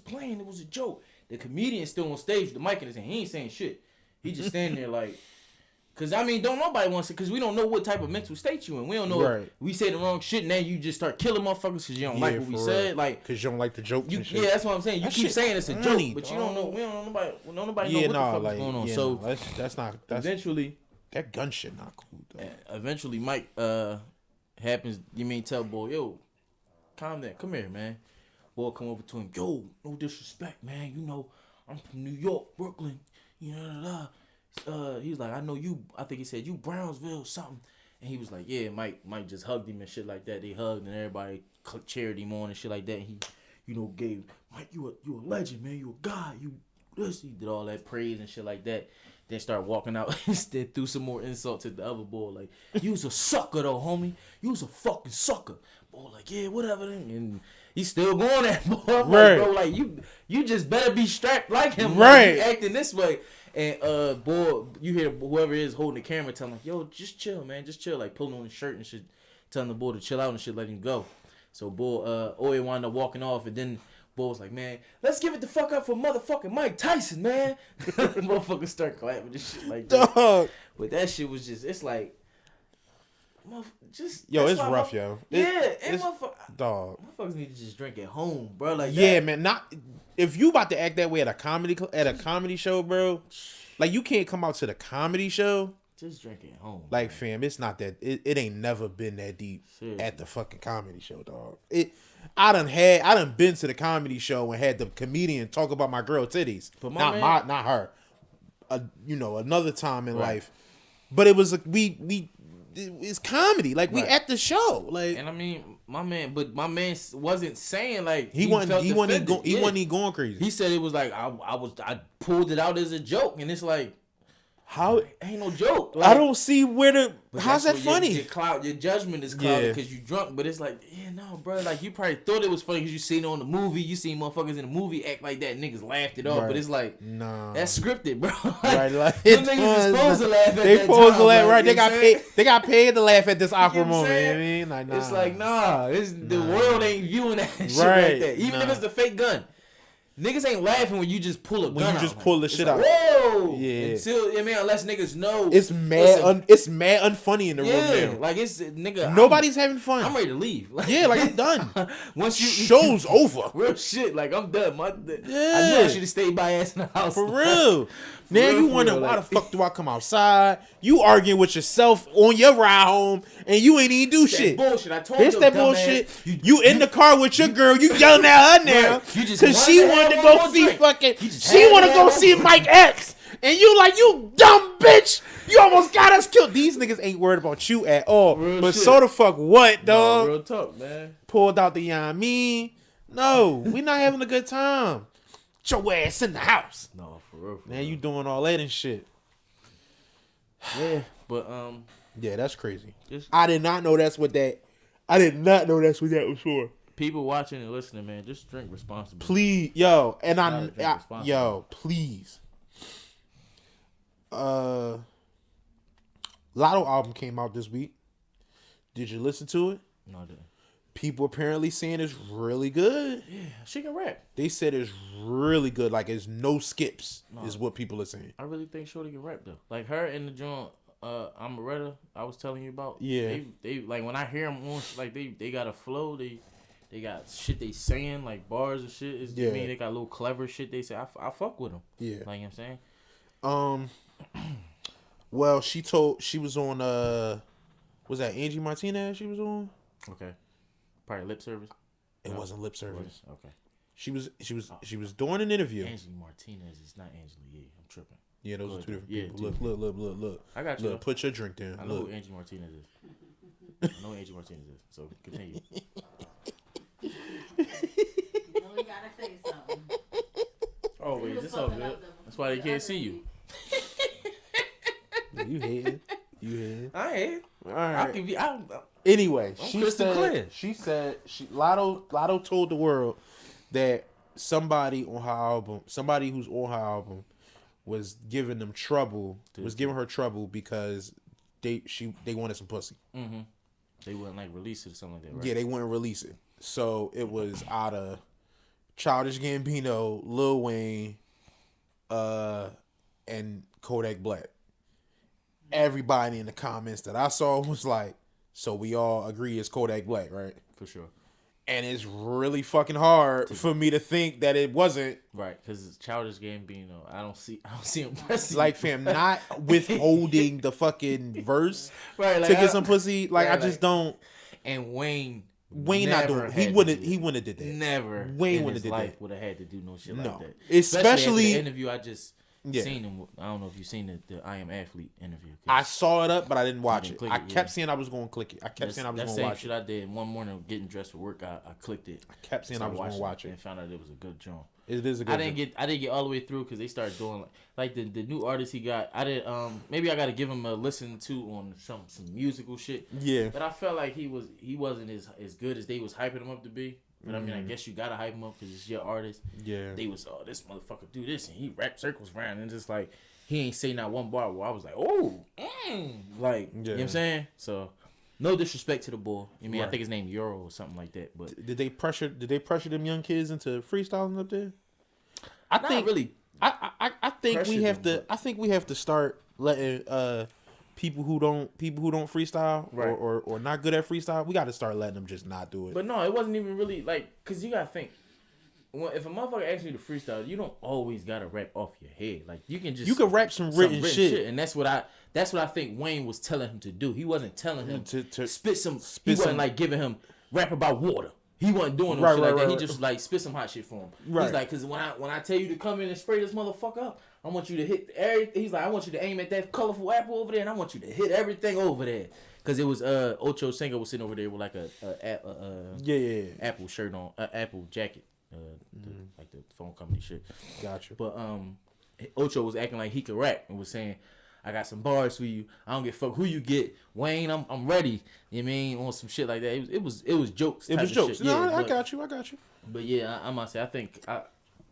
playing. It was a joke. The comedian still on stage with the mic in his hand. He ain't saying shit. He just standing there like, cause I mean, don't nobody want to, cause we don't know what type of mental state you in. We don't know if we say the wrong shit and then you just start killing motherfuckers cause you don't like what we said. Like, cause you don't like the jokes and shit. Yeah, that's what I'm saying. You keep saying it's a joke, but you don't know. We don't know nobody know what the fuck is going on. So that's not. Eventually, That gun shit not cool though. Eventually, Mike happens. You mean tell boy, yo, calm down, come here, man. Boy, come over to him. Yo, no disrespect, man. You know, I'm from New York, Brooklyn. You know, he's like, I know you. I think he said you Brownsville something. And he was like, yeah, Mike just hugged him and shit like that. They hugged and everybody cheered him on and shit like that. And he, you know, gave Mike, you a legend, man. You a guy. You this. He did all that praise and shit like that. Then start walking out. Instead, threw some more insult to the other boy. Like, you was a sucker though, homie. You was a fucking sucker. Boy, like, yeah, whatever. Then. And he's still going at boy. I'm right. Like, bro, like you just better be strapped like him. Right. Like, you acting this way. And boy, you hear whoever is holding the camera telling like, yo, just chill, man, just chill. Like pulling on his shirt and shit, telling the boy to chill out and shit, let him go. So boy, Oye wound up walking off, and then boy was like, man, let's give it the fuck up for motherfucking Mike Tyson, man. Motherfuckers start clapping and shit like that. Dog. But that shit was just, it's like, just yo, it's rough, yo. And dog. Motherfuckers need to just drink at home, bro. Like yeah, man. Not if you about to act that way at a comedy show, bro. Like you can't come out to the comedy show. Just drink at home. Like, man. fam, it's not that. It ain't never been that deep Seriously. at the fucking comedy show, dog. I done been to the comedy show and had the comedian talk about my girl titties. But not her. Another time in life. But it was it's comedy. Like we at the show. Like, and I mean, my man wasn't saying like he wasn't going crazy. He said it was like I pulled it out as a joke, and it's like how ain't no joke. Like, I don't see how's that funny? Your judgment is clouded because you drunk, but it's like, yeah, no, bro. Like you probably thought it was funny because you seen it on the movie. You seen motherfuckers in the movie act like that. Niggas laughed it off, right. But it's like, nah, that's scripted, bro. Right, like them niggas is supposed to laugh at they that supposed time, to laugh, like, right? They got paid to laugh at this awkward You know what I'm moment. You know what I saying? mean? Like, nah. It's like, nah, the world ain't viewing that shit Right, like that. Even if it's the fake gun. Niggas ain't laughing when you just pull a gun out. When you just pull the shit like, out. Whoa! Yeah. Unless niggas know. It's mad it's mad unfunny in the room now. Like it's, nigga. Nobody's having fun. I'm ready to leave. Like, yeah, like I'm done. Once you Show's over. Real shit, like I'm done. I knew Yeah. I should have stayed by ass in the house. For real. Now you wonder why the fuck do I come outside? You arguing with yourself on your ride home and you ain't even do shit. Bullshit. I told you. It's that bullshit. You in the car with your girl, you yelling at her now. Right. Cause she wanted to go see fucking she wanna go see Mike X. And you like, you dumb bitch. You almost got us killed. These niggas ain't worried about you at all. Real but shit. so the fuck what, dog? No, real talk, man. Pulled out the me. No, we not having a good time. Get your ass in the house. No, for real. Now you doing all that and shit. Yeah, but yeah, that's crazy. I did not know that's what that was for. People watching and listening, man, just drink responsibly. Please, yo, and please. Lotto album came out this week. Did you listen to it? No, I didn't. People apparently saying it's really good. Yeah, she can rap. They said it's really good. Like it's no skips, is what people are saying. I really think Shorty can rap though. Like her in the joint, Amaretta, I was telling you about. Yeah. They like when I hear them on, like they got a flow. They got shit they saying like bars and shit. I mean, they got a little clever shit they say. I fuck with them. Yeah. Like you know what I'm saying. Well, she was on was that Angie Martinez she was on? Okay. Probably lip service. It wasn't lip service. Okay. She was doing an interview. Angie Martinez is not Angela Yee. I'm tripping. Yeah, those are two different people. Two. Look. I got you. Look, put your drink down. I know who Angie Martinez is. I know who Angie Martinez is. So continue. You gotta say something. Oh wait, this all good. That's why they can't see you. You hating. I ain't. All right. I can be. Anyway, She said Lotto told the world that somebody who's on her album was giving them trouble, giving her trouble because they wanted some pussy. Mm-hmm. They wouldn't like release it or something like that, right? Yeah, they wouldn't release it. So it was out of Childish Gambino, Lil Wayne, and Kodak Black. Everybody in the comments that I saw was like, so we all agree it's Kodak Black, right? For sure. And it's really fucking hard for me to think that it wasn't. Right, because Childish Gambino, I don't see him pressing. Like, fam, not withholding the fucking verse right, like, to get some pussy. Like, I just don't. And Wayne not doing. He wouldn't have did that. Never. Wayne wouldn't have did life that. Would have had to do no shit No. like that. Especially after the interview I just seen him. I don't know if you've seen the I Am Athlete interview. I saw it up, but I didn't watch it. I kept yeah. saying I was going to click it. I kept saying I was going to watch shit it. I did one morning getting dressed for work. I clicked it. I kept saying I was going to watch it. And found out it was a good joint. It is a good joint. I didn't get all the way through because they started doing like the new artist he got. I did maybe I got to give him a listen to on some musical shit. Yeah. But I felt like he wasn't as good as they was hyping him up to be. But I mean, I guess you gotta hype him up because it's your artist. Yeah. They was this motherfucker do this and he rap circles around and just like he ain't say not one bar where I was like, oh, like you know what I'm saying. So no disrespect to the boy. I mean, I think his name Euro or something like that. But did they pressure them young kids into freestyling up there? I not think really. I think we have to. I think we have to start letting people who don't freestyle or not good at freestyle. We got to start letting them just not do it. But no, it wasn't even really like because you gotta think. If a motherfucker asks you to freestyle, you don't always gotta rap off your head. Like you can rap some written shit, and that's what I think Wayne was telling him to do. He wasn't telling him to spit some. He wasn't like giving him rap about water. He wasn't doing no shit like that. He just like spit some hot shit for him. Right. He's like, because when I tell you to come in and spray this motherfucker up, I want you to hit everything. He's like, I want you to aim at that colorful apple over there, and I want you to hit everything over there. Because it was Ocho Cinco was sitting over there with like a Apple shirt on, Apple jacket. Like the phone company shit. Gotcha. But Ocho was acting like he could rap and was saying, I got some bars for you. I don't give a fuck who you get. Wayne, I'm ready. You know what I mean? On some shit like that. It was jokes. It was jokes. Shit. No, yeah, I got you. But yeah, I must say I think I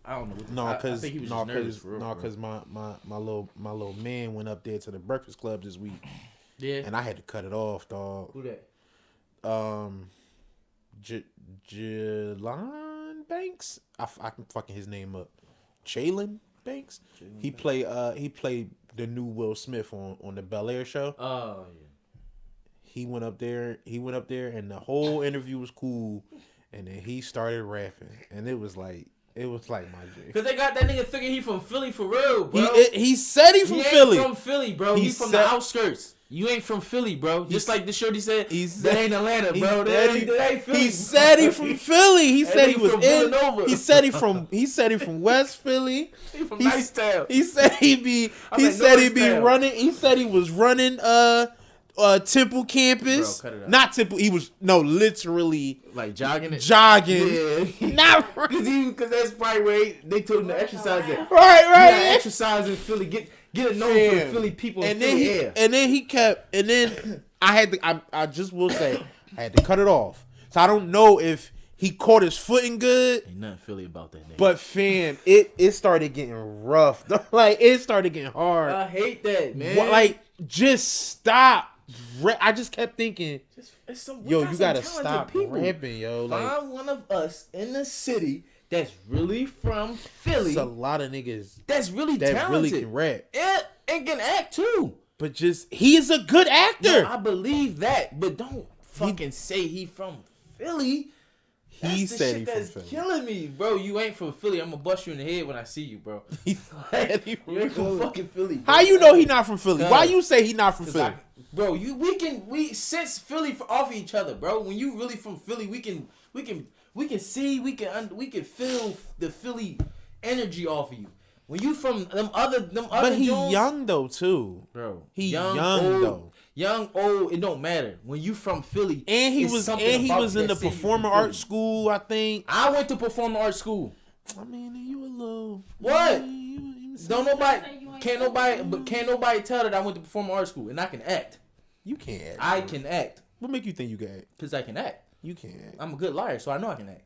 don't know. Because my my little man went up there to the Breakfast Club this week. Yeah. And I had to cut it off, dog. Who that? Jelon Banks. I'm fucking his name up. Jalen Banks. He played the new Will Smith on the Bel Air show. Oh yeah. He went up there, and the whole interview was cool. And then he started rapping, and it was like my J. Cause they got that nigga thinking he from Philly for real, bro. He said he from Philly. He ain't from Philly, bro. He from the outskirts. You ain't from Philly, bro. Just like the shorty said, that ain't Atlanta, bro. That ain't Philly. He said he from Philly. He said he was from in. Villanova. He said he from West Philly. He from Nice Town. He said he be running. He said he was running Temple campus. Bro, cut it out. Not Temple. He was literally like jogging. Yeah. Not because that's probably where they told him to exercise it. Right. Exercise in Philly. Get it known for the Philly people. And then I just will say I had to cut it off. So I don't know if he caught his footing good. Ain't nothing Philly about that nigga. But fam, it started getting rough. Like it started getting hard. I hate that, man. Like just stop. I just kept thinking, you gotta stop rapping, yo. Find one of us in the city that's really from Philly. It's a lot of niggas that's really talented. That really can rap. Yeah, and can act too. But just, he is a good actor. No, I believe that. But don't fucking say he from Philly. He said he from Philly. That's killing me, bro. You ain't from Philly. I'm gonna bust you in the head when I see you, bro. You ain't from fucking Philly. Bro. How you know he not from Philly? Why you say he not from Philly? Bro, we sense Philly off of each other, bro. When you really from Philly, we can see, we can feel the Philly energy off of you. When you from them other But he Jones, young though too, bro. He young though. Young, old, it don't matter. When you from Philly, and he was in the performing arts school, I think. I went to performing arts school. I mean, you a little what? Can't nobody tell that I went to performing arts school and I can act. You can't act. I can act. What make you think you can act? Because I can act. You can't act. I'm a good liar, so I know I can act.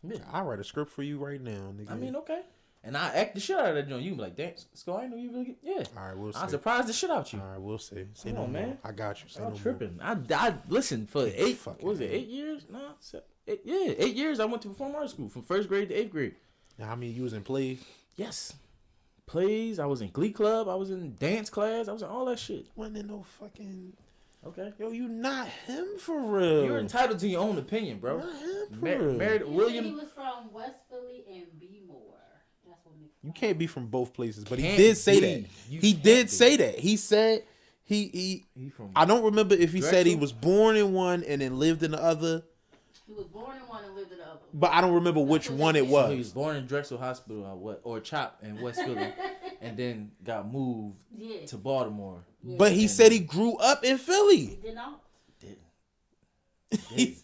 Yeah. I'll write a script for you right now, nigga. I mean, okay. And I act the shit out of that joint. You be like, damn, Sco, I know you really get. Yeah. All right, we'll see. I surprised the shit out you. All right, we'll see. Say Come no on, more. man. I got you. Say I'm no tripping. More. I listened for 8 years? No, 8 years. I went to performing arts school from 1st grade to 8th grade. Now, how many you was in plays? Yes. Plays. I was in Glee Club. I was in dance class. I was in all that shit. Wasn't in no fucking. Okay. Yo, you not him for real. You're entitled to your own opinion, bro. Not him for real. Married William. He was from West Philly and B-more. That's what makes You can't be from both places, but he Can't did say be. that. You He can't did be. say that. He said he from I don't remember if he said he Drexel? was born in one and then lived in the other, He was born in one and lived in the other. but I don't remember which what one they it said. So he was was. born in Drexel Hospital or CHOP in West Philly, and then got moved Yeah. to Baltimore. But he said he grew up in Philly. Did not. He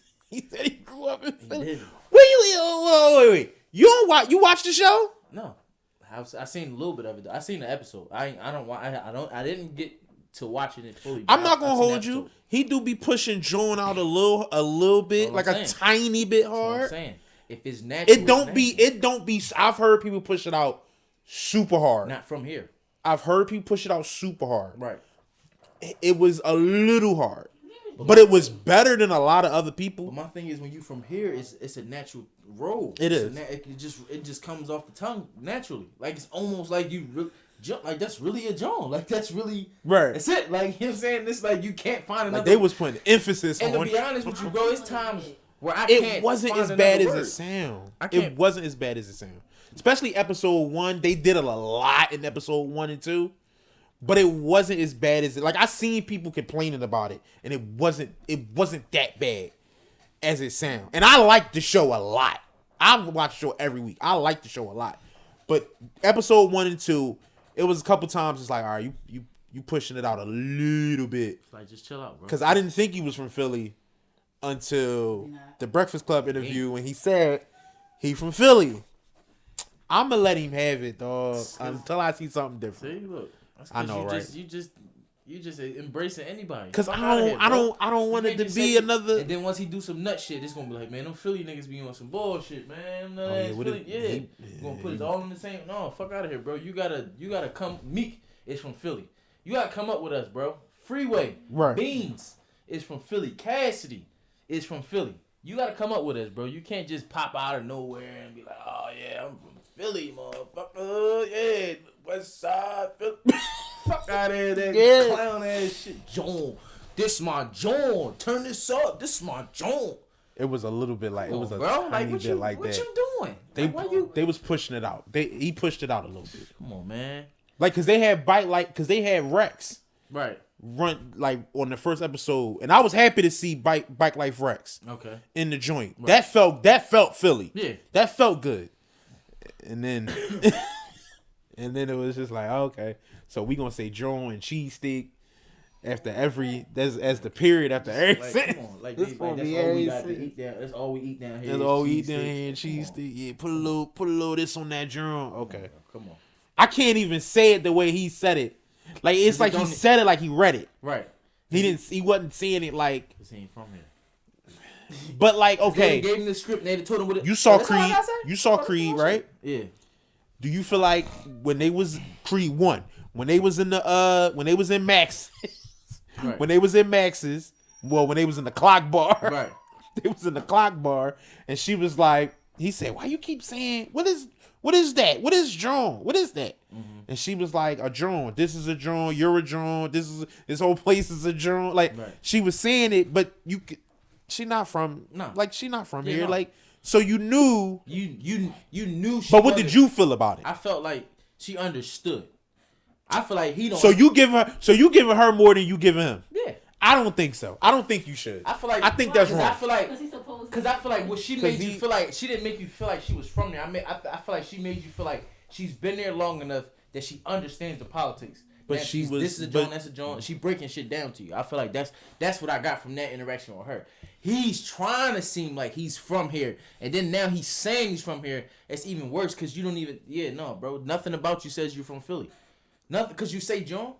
said he grew up in Philly. didn't. Wait. You don't watch? You watch the show? No, I seen a little bit of it. I seen the episode. I didn't get to watching it fully. I'm not I gonna seen the hold you. episode. He do be pushing Joan out a little bit, That's like what a I'm tiny bit That's what I'm hard. saying. If it's natural, It don't it's be. natural. It don't be. I've heard people push it out super hard. Not from here. I've heard people push it out super hard. Right. It was a little hard, but it was better than a lot of other But people. my thing is, when you from here, it's a natural roll. It It's is. It just comes off the tongue naturally. Like it's almost like you really jump. Like that's really a John. Like that's really Right. That's it. Like you know what I'm saying. This like you can't find another. Like they was putting emphasis and to on. be honest with you, bro, it's times where I can't. It wasn't find as bad another as word. it sound. I can't- It wasn't as bad as it sound. Especially episode 1, they did a lot in episode 1 and 2, but it wasn't as bad as it. Like I seen people complaining about it, and it wasn't that bad as it sound. And I like the show a lot. I watch the show every week. I like the show a lot, but episode 1 and 2, it was a couple times. It's like, all right, you pushing it out a little bit. Like just chill out, bro. Because I didn't think he was from Philly until the Breakfast Club interview when he said he from Philly. I'm gonna let him have it, dog, until I see something different. See, look. That's I 'cause know, you right? You just embracing anybody. Because Fuck I outta don't, here, I bro. don't, I don't You want it can't to just be say- another. And then once he do some nut shit, it's gonna be like, man, them Philly niggas be on some bullshit, man. No, yeah, that's what Philly, it- gonna put it all in the same. No, fuck out of here, bro. You gotta come. Meek is from Philly. You gotta come up with us, bro. Freeway, Right. Beans is from Philly. Cassidy is from Philly. You gotta come up with us, bro. You can't just pop out of nowhere and be like, oh yeah, I'm from Philly, motherfucker. Yeah, West Side Philly. Fuck out of here, that clown ass shit. John, this my John. Turn this up. This my John. It was a little bit like it was a bro, tiny what bit you, like what that. you doing? They Like, why you? they was pushing it out. He pushed it out a little bit. Come on, man. Like, cause they had because they had Rex Right. run like on the first episode, and I was happy to see Bike Life Rex Okay. in the joint. Right. That felt Philly. Yeah. That felt good. And then and then it was just like, okay, so we gonna say Joan and cheese steak after every as the period after every Like, sentence. come on, like, This that's gonna all be we every got to sentence. eat down. That's all we eat down here. That's is all we eat cheesesteak. down here, cheese steak. Yeah, put a little this on that Joan. Okay. Come on. I can't even say it the way he said it. Like it's like he said it like he read it. Right. He wasn't saying it like. This ain't from here. But like, okay, They gave him the script. And they told him what it. you saw That's all I Creed. gotta say? You saw Creed, right? Yeah. Do you feel like when they was Creed 1, when they was in Max, Right. when they was in Max's, well, when they was in the clock bar, Right. they was in the clock bar, and she was like, he said, "Why you keep saying what is that? What is drone? What is that?" Mm-hmm. And she was like, "A drone. This is a drone. You're a drone. This whole place is a drone." Like Right. she was saying it, but she not from No. like she not from Yeah, here. no. Like so you knew. You knew. She But what did wasn't- you feel about it? I felt like she understood. I feel like he don't. So you giving her more than you giving him? Yeah. I don't think so. I don't think you should. I feel like I think that's because wrong. I feel like Because he's supposed to. because I feel like what she made you he- feel like she didn't make you feel like she was from there. I feel like she made you feel like she's been there long enough that she understands the politics. But That she was- this is a but- joint, that's a joint. She breaking shit down to you. I feel like that's what I got from that interaction with her. He's trying to seem like he's from here, and then now he's saying he's from here. It's even worse because you don't even. Yeah, no, bro. Nothing about you says you're from Philly. Nothing because you say John.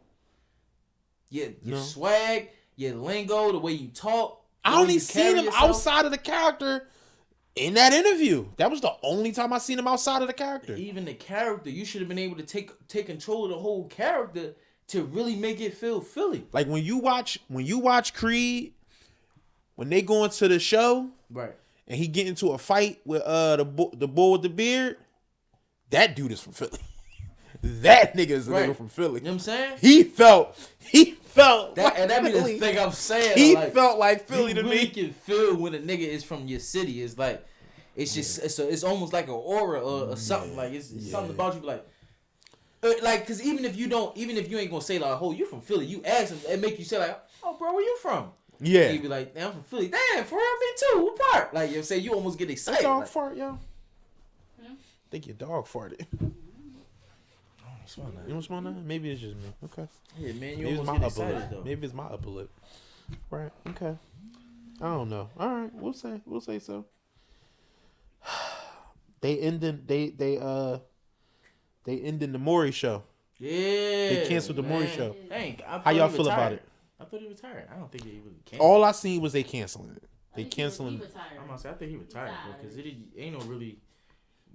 Your No. swag, your lingo, the way you talk. the I way only you seen carry him yourself. outside of the character in that interview. That was the only time I seen him outside of the character. Even the character, you should have been able to take control of the whole character to really make it feel Philly. Like when you watch Creed, when they go into the show Right. and he get into a fight with the bull with the beard, that dude is from Philly. That nigga is a Right. nigga from Philly. You know what I'm saying? He felt felt that be the Philly. thing I'm saying. He like, felt like Philly to you really me. can feel when a nigga is from your city. It's like it's just it's almost like an aura or something. Like it's something about you like cause even if you ain't gonna say like, oh, you from Philly, you ask him, it make you say like, oh, bro, where you from? Yeah. And you be like, damn, I'm from Philly. Damn, for real, me too. What part? Like you say, you almost get excited. Dog like, fart, yo. Think your dog farted. You don't smell nothing? Maybe it's just me. Okay. Yeah, man, you Maybe it's almost my get upper excited lip. though. Maybe it's my upper lip. Right. Okay. I don't know. All right. We'll say so. They ending the Maury show. Yeah. They canceled the Maury show. Dang, How y'all feel about it? I thought he retired. I don't think he really canceled. All I seen was they canceling it. They canceling. I'm gonna say I think he retired because it ain't no really.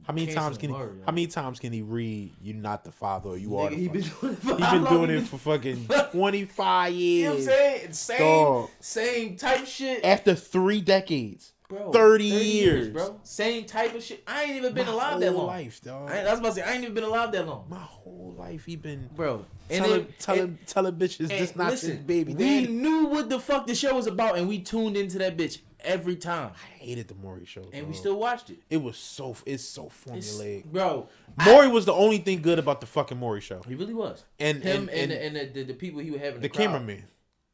How many times can Murray, how many times can he read "You're not the father" or "You are the He father"? been doing He been doing it for fucking 25 years. You know what I'm saying? Dog. Same type shit. After 3 decades, Bro, 30 years, bro. Same type of shit. I ain't even been My alive that whole long. life, dog. I was about to say I ain't even been alive that long. My whole life, he been Bro, telling bitches this not his baby daddy. We knew what the fuck the show was about, and we tuned into that bitch every time. I hated the Maury show, And bro. we still watched it. It's so formulaic. Bro, Maury was the only thing good about the fucking Maury show. he really was. And Him and the people he was having the crowd. cameraman.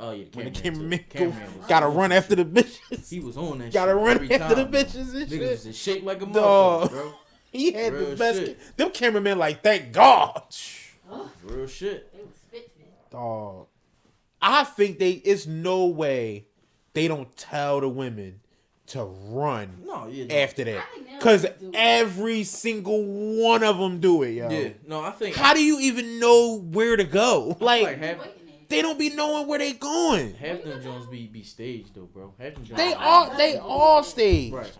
Oh yeah, When the cameraman cameraman was gotta on run that after the bitches. shit. He was on that Gotta shit run every after the time, bitches and Niggas shit. was in shape like a Dog. motherfucker, bro. He had Real the best. shit. Them cameramen like, thank God. Real shit. They was spitting it. Dog. I think it's no way they don't tell the women to run No, yeah. after that. I think they'll Because just do it. every single one of them do it, yo. Yeah. No, I think How do you even know where to go? Like, half they don't be knowing where they going. them Jones be staged though, bro. Half them Jones They all staged. right.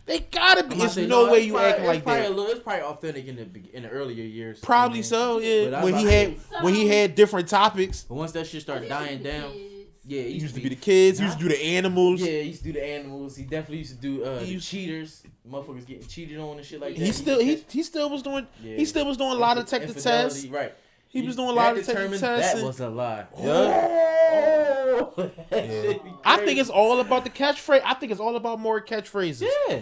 They gotta be. I'm There's saying, no way it's you probably- acting like it's probably that. It's probably authentic in the earlier years. Probably you know? so, But yeah. I When was he about to had when he had different topics. But once that shit started dying down, yeah, it He used to be the kids. He used to do the animals. Yeah, he used to do the animals. He definitely used to do the used- cheaters. Motherfuckers getting cheated on and shit like that. He still was doing. Yeah. He still was doing a lot of detective tests. Right. He was doing a lot of detective determined tests. That and- was a lie. Oh. That Yeah. shit be I think crazy. it's all about the catchphrase. I think it's all about more catchphrases. Yeah.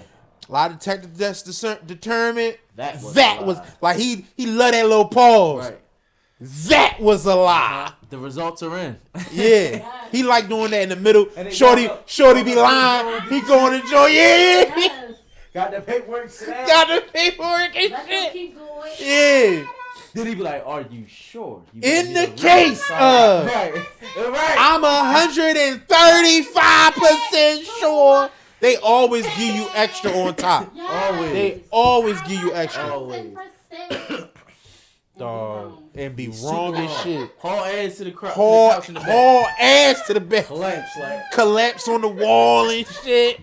A lot of detective tests determined That was that a was lie. like he loved that little pause. Right. That was a lie. The results are in. Yeah, he like doing that in the middle. And they Shorty walk up- be lying. He going to join. Yeah, Yes. Got the paperwork set. got the paperwork and Let them shit. keep going. Yeah, Then he be like, "Are you sure?" You in better the be case of right, right. I'm 135% sure. They always give you extra on top. Yes. Always. They always give you extra. Always. 100%. Dog, and be wrong as shit. Haul ass to the crowd. Haul couch in the back. ass to the back. Collapse like. Collapse on the wall and shit.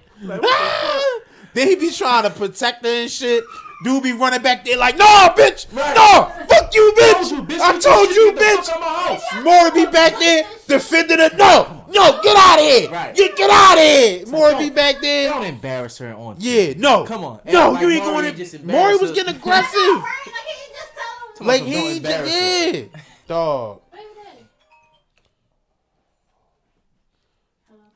Then he be trying to protect her and shit. Dude be running back there like, no, bitch, Right. no, fuck you, bitch. I told you, Get the bitch. fuck out my house. Maury be back there defending her. No, get out of here. Right. You get out of here. Maury be don't- back there. Don't embarrass her on. Yeah, no. Come on. No, Act you like ain't Maury going just to. embarrassed Maury was her. getting aggressive. Like he just tell them. Like Don't he just, embarrass her. yeah. Dog. Baby daddy.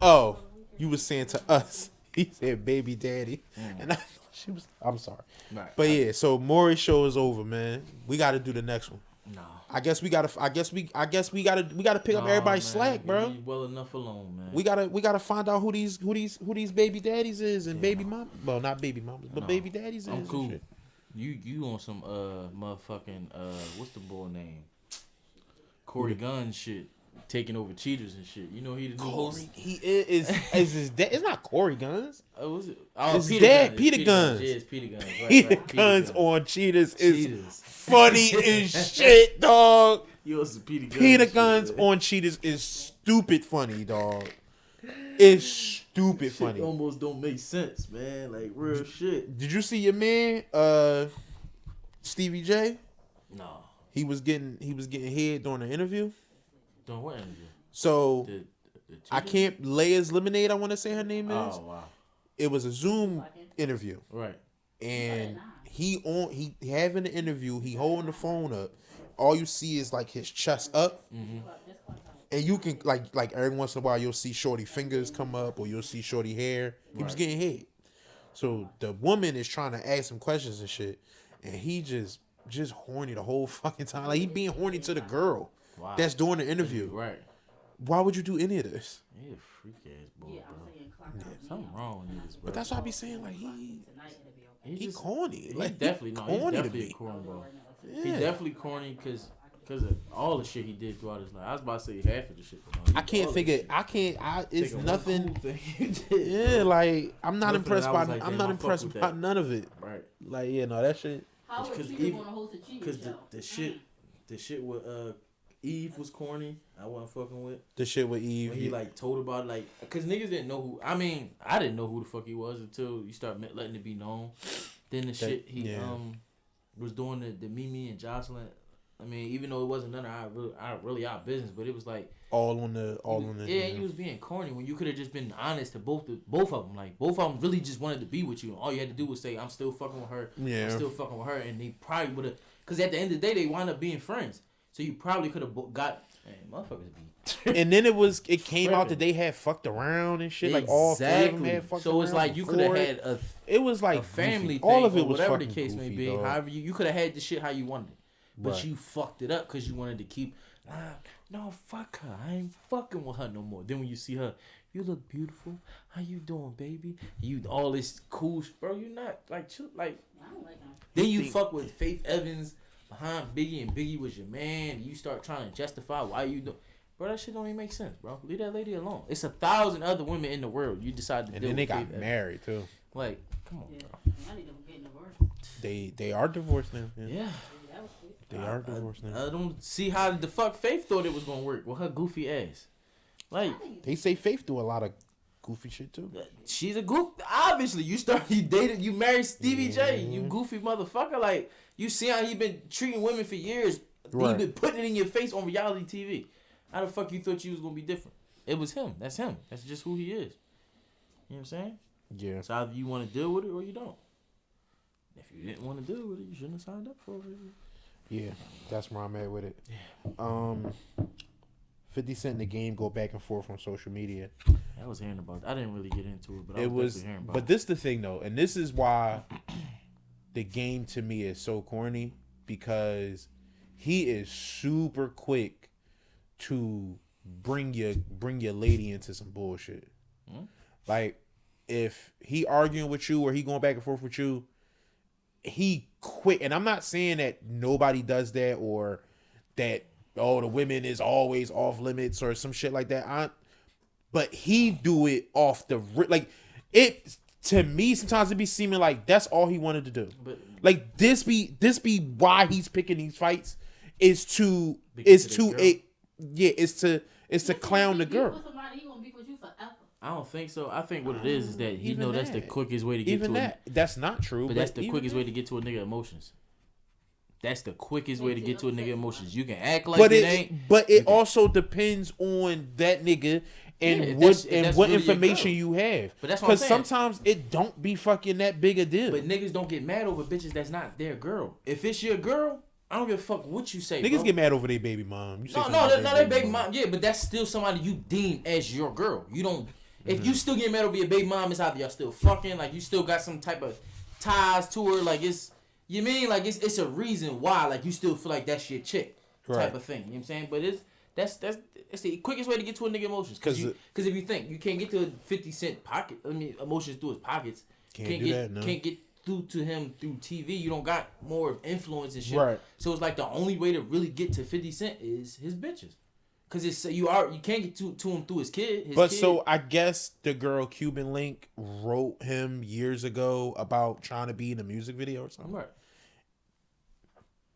Oh, you was saying to us. He said baby daddy. And I thought she was. I'm sorry. Right. But yeah, so Maury's show is over, man. We got to do the next one. No. I guess we gotta pick up everybody's slack, bro. Leave well enough alone, man. We gotta find out who these baby daddies is and baby mom. Well, not baby mamas, but No, baby daddies is. I'm and cool. shit. You on some motherfucking what's the boy name? Corey Gunn shit. Taking over cheaters and shit. You know he the new host. Corey, he is his dad. It's not Corey Guns. Was it? Oh, It's Peter dad, Gunn. Peter It's Guns. Yeah, it's Peter Guns. Right, Peter right. Guns on Cheaters is Cheaters. funny as shit, dog. You also Peter Guns. Peter shit, Guns man. on Cheaters is stupid funny, dog. It's stupid Shit funny. almost don't make sense, man. Like real shit. Did you see your man, Stevie J? No. He was getting head during the interview. Don't what interview? So The I cheaters? can't Leia's Lemonade. I want to say her name is. Oh wow. It was a Zoom interview, Right. and he having the interview. He holding the phone up. All you see is like his chest up, And you can like every once in a while you'll see shorty fingers come up or you'll see shorty hair. He was getting head. So the woman is trying to ask him questions and shit, and he just horny the whole fucking time. Like he being horny to the girl that's doing the interview. Right. Why would you do any of this? He a freak ass boy, Yeah, bro. I'm saying clock out. Something wrong with niggas, bro. But that's why I be saying like he He's corny. He Like definitely he no. corny He's to definitely me. corny, bro. Yeah. He definitely corny because of all the shit he did throughout his life. I was about to say half of the shit. I can't figure. It's Take a nothing. cool thing you did, Yeah, bro. like I'm not Nothing impressed that I by. was like, I'm damn, not I fuck impressed with by that. none of it. Right. Like that shit. How would Because you Eve- want to host a cheese Because show? the shit with Eve was corny. I wasn't fucking with. The shit with Eve. When he like told about like, cause niggas didn't know who. I mean, I didn't know who the fuck he was until you start letting it be known. Then the shit he was doing the Mimi and Jocelyn. I mean, even though it wasn't none of our really our business, but it was like all on the. Yeah, you was being corny when you could have just been honest to both of them. Like both of them really just wanted to be with you. All you had to do was say, "I'm still fucking with her." Yeah. I'm still fucking with her, and they probably would have. Cause at the end of the day, they wound up being friends. So you probably could have got. Man, motherfuckers be. And then it came out that they had fucked around and shit. Like all three of them had fucked around. So it's like you could have had it was like a family goofy. thing, All of it or was whatever the fucking case may goofy, be. dog. However, you could have had the shit how you wanted it, but Right. you fucked it up because you wanted to keep. No, fuck her. I ain't fucking with her no more. Then when you see her, you look beautiful. How you doing, baby? You all this cool, bro. You not like chill, like. I don't like him. Then you fuck with Faith Evans behind Biggie, and Biggie was your man. You start trying to justify why you do. Bro, that shit don't even make sense, bro. Leave that lady alone. It's 1,000 other women in the world. You decide to And deal then they with got Faith Evans. married too. Like, come on, Yeah. bro. I need to get divorced. They are divorced now. Yeah. Yeah. That was quick. They are divorced now. I don't see how the fuck Faith thought it was gonna work with her goofy ass. Like, They say Faith do a lot of goofy shit too. she's a goof. Obviously, you married Stevie J. You goofy motherfucker. Like, you see how he been treating women for years. Right. He been putting it in your face on reality TV. How the fuck you thought you was gonna be different? It was him. That's him. That's just who he is. You know what I'm saying? Yeah. So either you want to deal with it or you don't. If you didn't want to deal with it, you shouldn't have signed up for it. Yeah. That's where I'm at with it. 50 Cent and the Game go back and forth on social media. I was hearing about. I didn't really get into it, but I It was was, definitely hearing about. but this the thing though, and this is why the Game to me is so corny, because he is super quick to bring your lady into some bullshit. Like if he arguing with you or he going back and forth with you, he quick. And I'm not saying that nobody does that or that the women is always off limits or some shit like that. But he do it off the like it. To me, sometimes it be seeming like that's all he wanted to do. But like this be why he's picking these fights is to clown the girl. Somebody, he gonna be with you forever. I don't think so. I think what it is that he Even know that's the that. quickest way to get Even to that's not true. but that's the even quickest that- way to get to a nigga emotions. That's the quickest way to get to a nigga emotions. You can act like But it ain't. But it also depends on that nigga and Yeah, if what that's what really your information girl. you have. But that's what I'm saying. sometimes it don't be fucking that big a deal. But niggas don't get mad over bitches that's not their girl. If it's your girl, I don't give a fuck what you say. Niggas bro. get mad over their baby mom. You say No, something about that baby mom. Yeah, but that's still somebody you deem as your girl. You don't. If you still get mad over your baby mom, it's either y'all still fucking, like you still got some type of ties to her, like it's. You mean like it's a reason why, like you still feel like that's your chick, type Right. of thing. You know what I'm saying? But it's the quickest way to get to a nigga emotions. Because if you think you can't get to a 50 Cent pocket, emotions through his pockets. Can't do that, no. Can't get through to him through TV. You don't got more influence and shit. Right. So it's like the only way to really get to 50 Cent is his bitches. Cause you can't get to him through his kid. So I guess the girl Cuban Link wrote him years ago about trying to be in a music video or something. Right.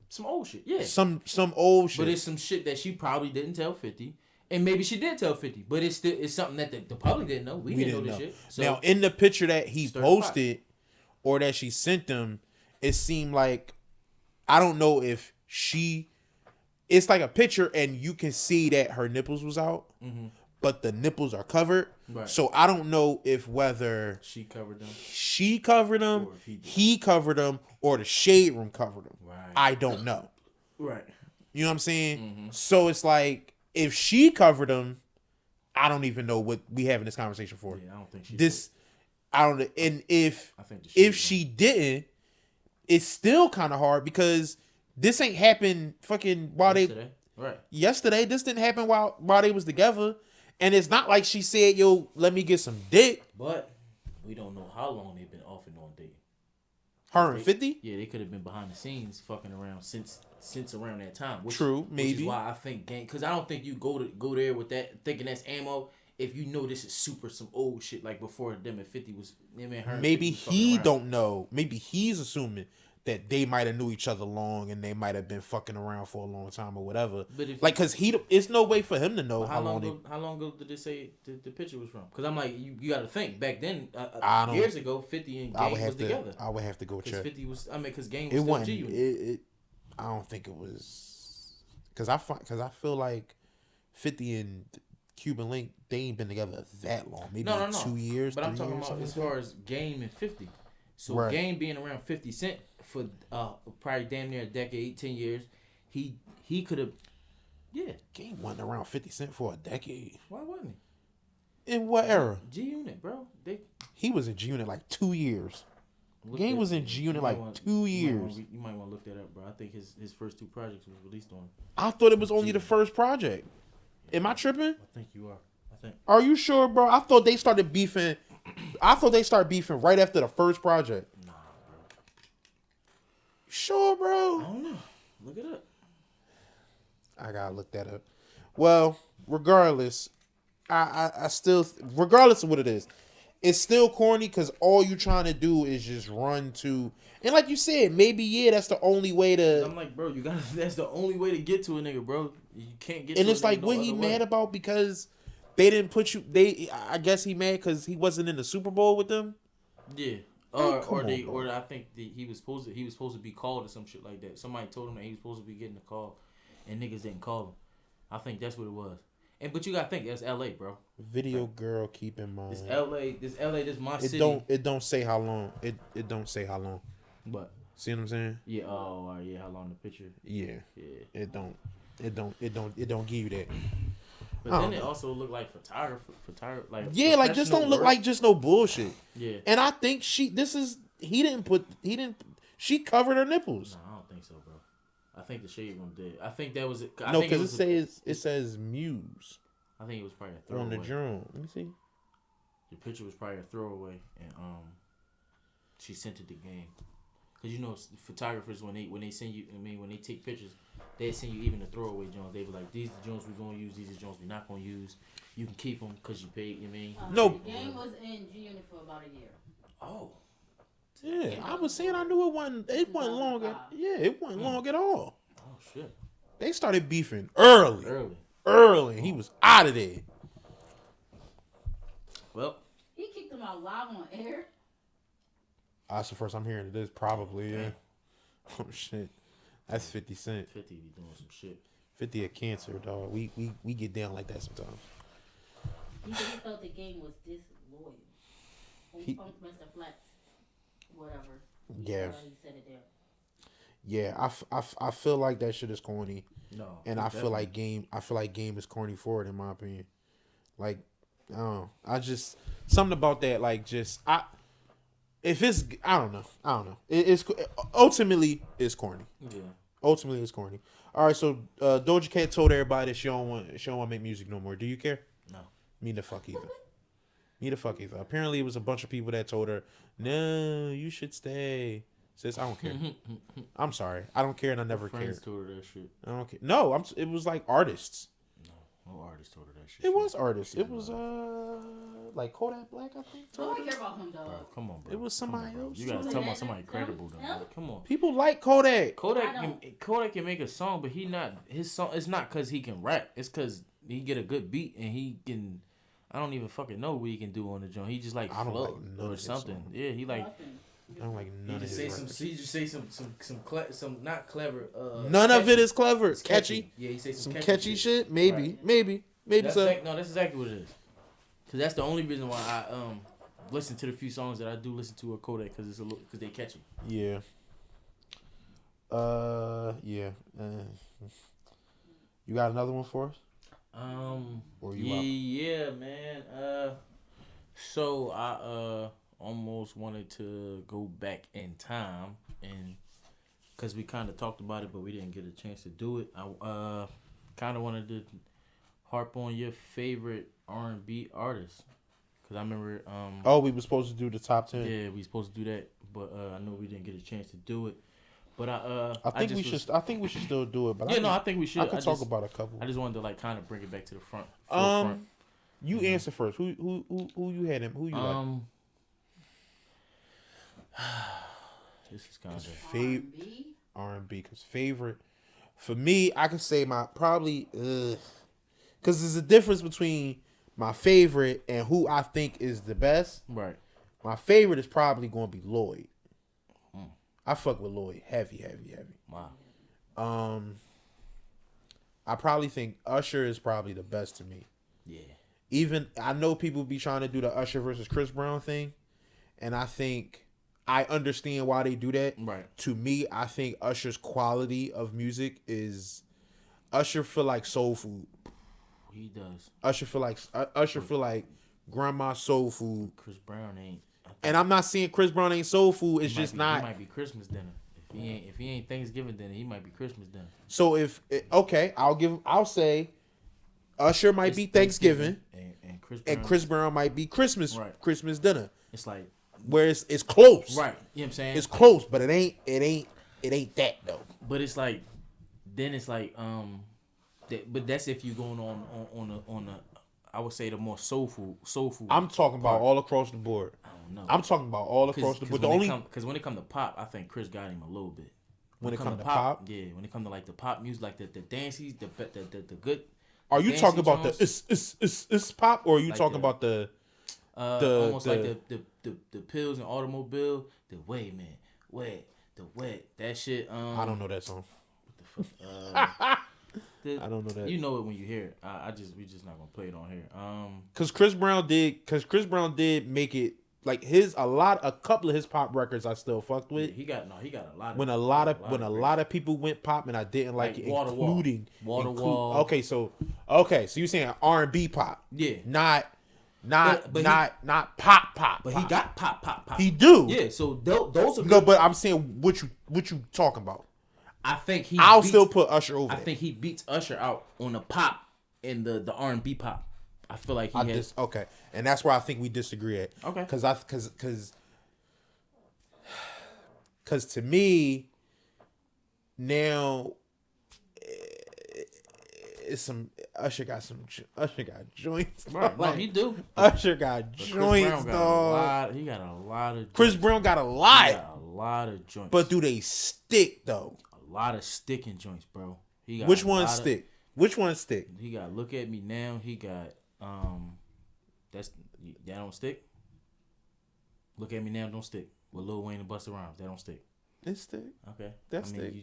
Some old shit, yeah. Some old shit. But it's some shit that she probably didn't tell 50. And maybe she did tell 50. But it's something that the public didn't know. We didn't know this shit. So now, in the picture that he Stir the posted or that she sent them, it seemed like, I don't know if it's like a picture and you can see that her nipples was out, but the nipples are covered. Right. So I don't know if whether she covered them. she covered them, Or if he did. he covered them, or the shade room covered them. Right. I don't know. Right. You know what I'm saying? So it's like, if she covered him, I don't even know what we having this conversation for. Yeah, I don't think she this. Did. I don't know. And if she didn't, it's still kind of hard because this ain't happened fucking while yesterday. Yesterday, this didn't happen while they was together, and it's not like she said, "Yo, let me get some dick." But we don't know how long they've been off and on dating. Her and 50? Yeah, they could have been behind the scenes fucking around since around that time. True, maybe. Which is why I think game, because I don't think you go there with that thinking that's ammo. If you know this is some old shit like before them and 50 was. Maybe he don't know. Maybe he's assuming that they might have knew each other long and they might have been fucking around for a long time or whatever. But because it's no way for him to know how long ago did they say the picture was from? Because I'm like, you got to think back then, years ago, 50 and Game was together. I would have to go check. 50 was, because Game was still G Unit. I don't think it was, because I feel like 50 and Cuban Link, they ain't been together that long. Maybe 2 years. But I'm talking about as far as Game and 50. So Game being around 50 Cent for probably damn near a decade, 10 years, he could have, Game wasn't around 50 Cent for a decade. Why wasn't he? In what era? G Unit, bro. He was in G Unit like 2 years. Game was in G Unit like 2 years. You might want to look that up, bro. I think his first 2 projects was released on. I thought it was only the first project. Am I tripping? I think you are. Are you sure, bro? I thought they started beefing. Right after the first project. Nah, bro. Sure, bro. I don't know. Look it up. I gotta look that up. Well, regardless, I still, regardless of what it is, it's still corny because all you trying to do is just run to, and like you said, maybe that's the only way to. I'm like, bro, that's the only way to get to a nigga, bro. You can't get. And to it's like, what he mad about because they didn't put you. I guess he mad because he wasn't in the Super Bowl with them. Yeah. Or I think he was supposed to be called or some shit like that. Somebody told him that he was supposed to be getting a call, and niggas didn't call him. I think that's what it was. But you gotta think that's L.A., bro. Video girl, keep in mind. This L.A., this my city. It don't say how long. It don't say how long. But see what I'm saying? Yeah. Oh, yeah. How long the picture? Yeah. It don't give you that. But then it also looked like photographer, like like just don't look like just no bullshit. Yeah. And I think she covered her nipples. No, I don't think so, bro. I think the shade room did. I think that was it. No, because it says Muse. I think it was probably a throwaway. On the drum. Let me see. The picture was probably a throwaway, and she sent it to Game. Cause you know photographers when they send you, when they take pictures, they send you even the throwaway joints. They be like, these the joints we're gonna use, these are the joints we're not gonna use. You can keep them cause you paid. You mean? No. Game was in G Unit for about a year. Oh. Yeah, I was saying I knew it wasn't long. It wasn't long at all. Oh shit. They started beefing early. He was out of there. Well, he kicked him out live on air. That's the first I'm hearing of this. Probably, yeah. Oh shit, that's 50 Cent. 50 be doing some shit. 50 a cancer, dog. We get down like that sometimes. He felt the Game was disloyal. Mr. Flex, whatever. Yeah. He said it there. Yeah, I feel like that shit is corny. No. And I feel like Game is corny for it in my opinion. Like, I don't know. I just something about that like just I don't know. It's ultimately it's corny. Yeah. Ultimately it's corny. All right, so Doja Cat told everybody that she don't want to make music no more. Do you care? No. Me the fuck either. Apparently it was a bunch of people that told her, "No, you should stay." Sis, I don't care. I'm sorry. I don't care and I never cared. Friends told her that shit. I don't care. No, it was like artists. No artist told her that shit. It was artists. It was like Kodak Black, I think. I don't care about him though. Bro, come on, bro. It was somebody else. You gotta talk about somebody credible though. Bro. Come on. People like Kodak. Kodak can make a song, but his song. It's not because he can rap. It's because he get a good beat and he can. I don't even fucking know what he can do on the joint. He just like flow or something. Yeah, he like. I don't like none of his He just say some not clever. None catchy. of it is clever. It's catchy. Yeah, he say some catchy shit. Maybe, right. maybe that's so. That's exactly what it is. Cause that's the only reason why I listen to the few songs that I do listen to of Kodak because they catchy. Yeah. Yeah. You got another one for us? Or you out? Yeah, man. So I almost wanted to go back in time, and because we kind of talked about it, but we didn't get a chance to do it. I kind of wanted to harp on your favorite R&B artist, because I remember. Oh, we were supposed to do the top 10. Yeah, we supposed to do that, but I know we didn't get a chance to do it. But I think we should still do it. But I think we should. I could talk about a couple. I just wanted to like kind of bring it back to the front. You answer first. Who you had him? Who you like? This is kind of R&B. Because favorite for me, I could say my probably because there's a difference between my favorite and who I think is the best. Right. My favorite is probably going to be Lloyd. I fuck with Lloyd heavy. Wow. I probably think Usher is probably the best to me. Yeah. Even I know people be trying to do the Usher versus Chris Brown thing, and I think I understand why they do that. Right. To me, I think Usher's quality of music is Usher feel like soul food. He does. Usher feel like grandma soul food. Chris Brown ain't. And I'm not saying Chris Brown ain't soul food. It's just not. He might be Christmas dinner. If he ain't Thanksgiving dinner, he might be Christmas dinner. So I'll say Usher might be Thanksgiving and Chris Brown might be Christmas dinner. It's like where it's close. Right. You know what I'm saying? It's close, but it ain't that though. But it's like then it's like but that's if you're going on a I would say the more soulful. I'm talking about all across the board. I don't know. I'm talking about all across the board. Because when it comes to pop, I think Chris got him a little bit. When it comes to pop, yeah. When it comes to like the pop music, like the dances, the good. Are you talking about the is pop, or are you like talking about the almost like the pills and automobile? The way, man, the wet, that shit. I don't know that song. What the fuck? I don't know that. You know it when you hear it. We just not gonna play it on here. Cause Chris Brown did make it like a couple of his pop records I still fucked with. Yeah, he got a lot of when a lot of people went pop and I didn't like it, including Wall. Okay, so you're saying R&B pop? Yeah, not pop. But he got pop. He do. Yeah, so those are no. But I'm saying what you talking about? I think I'll still put Usher over. I think he beats Usher out on the pop and the R&B pop. I feel like he has. Okay, and that's where I think we disagree at. Okay, because to me now it's some Usher got joints. Right, no, he do. Usher got joints, dog. He got a lot of. Chris Brown got a lot. He got a lot of joints. But do they stick though? A lot of sticking joints, bro. He got Which one stick? Which one stick? He got Look At Me Now. He got that don't stick. Look At Me Now don't stick. With Lil Wayne and Busta Rhymes, that don't stick. It stick. Okay. That stick.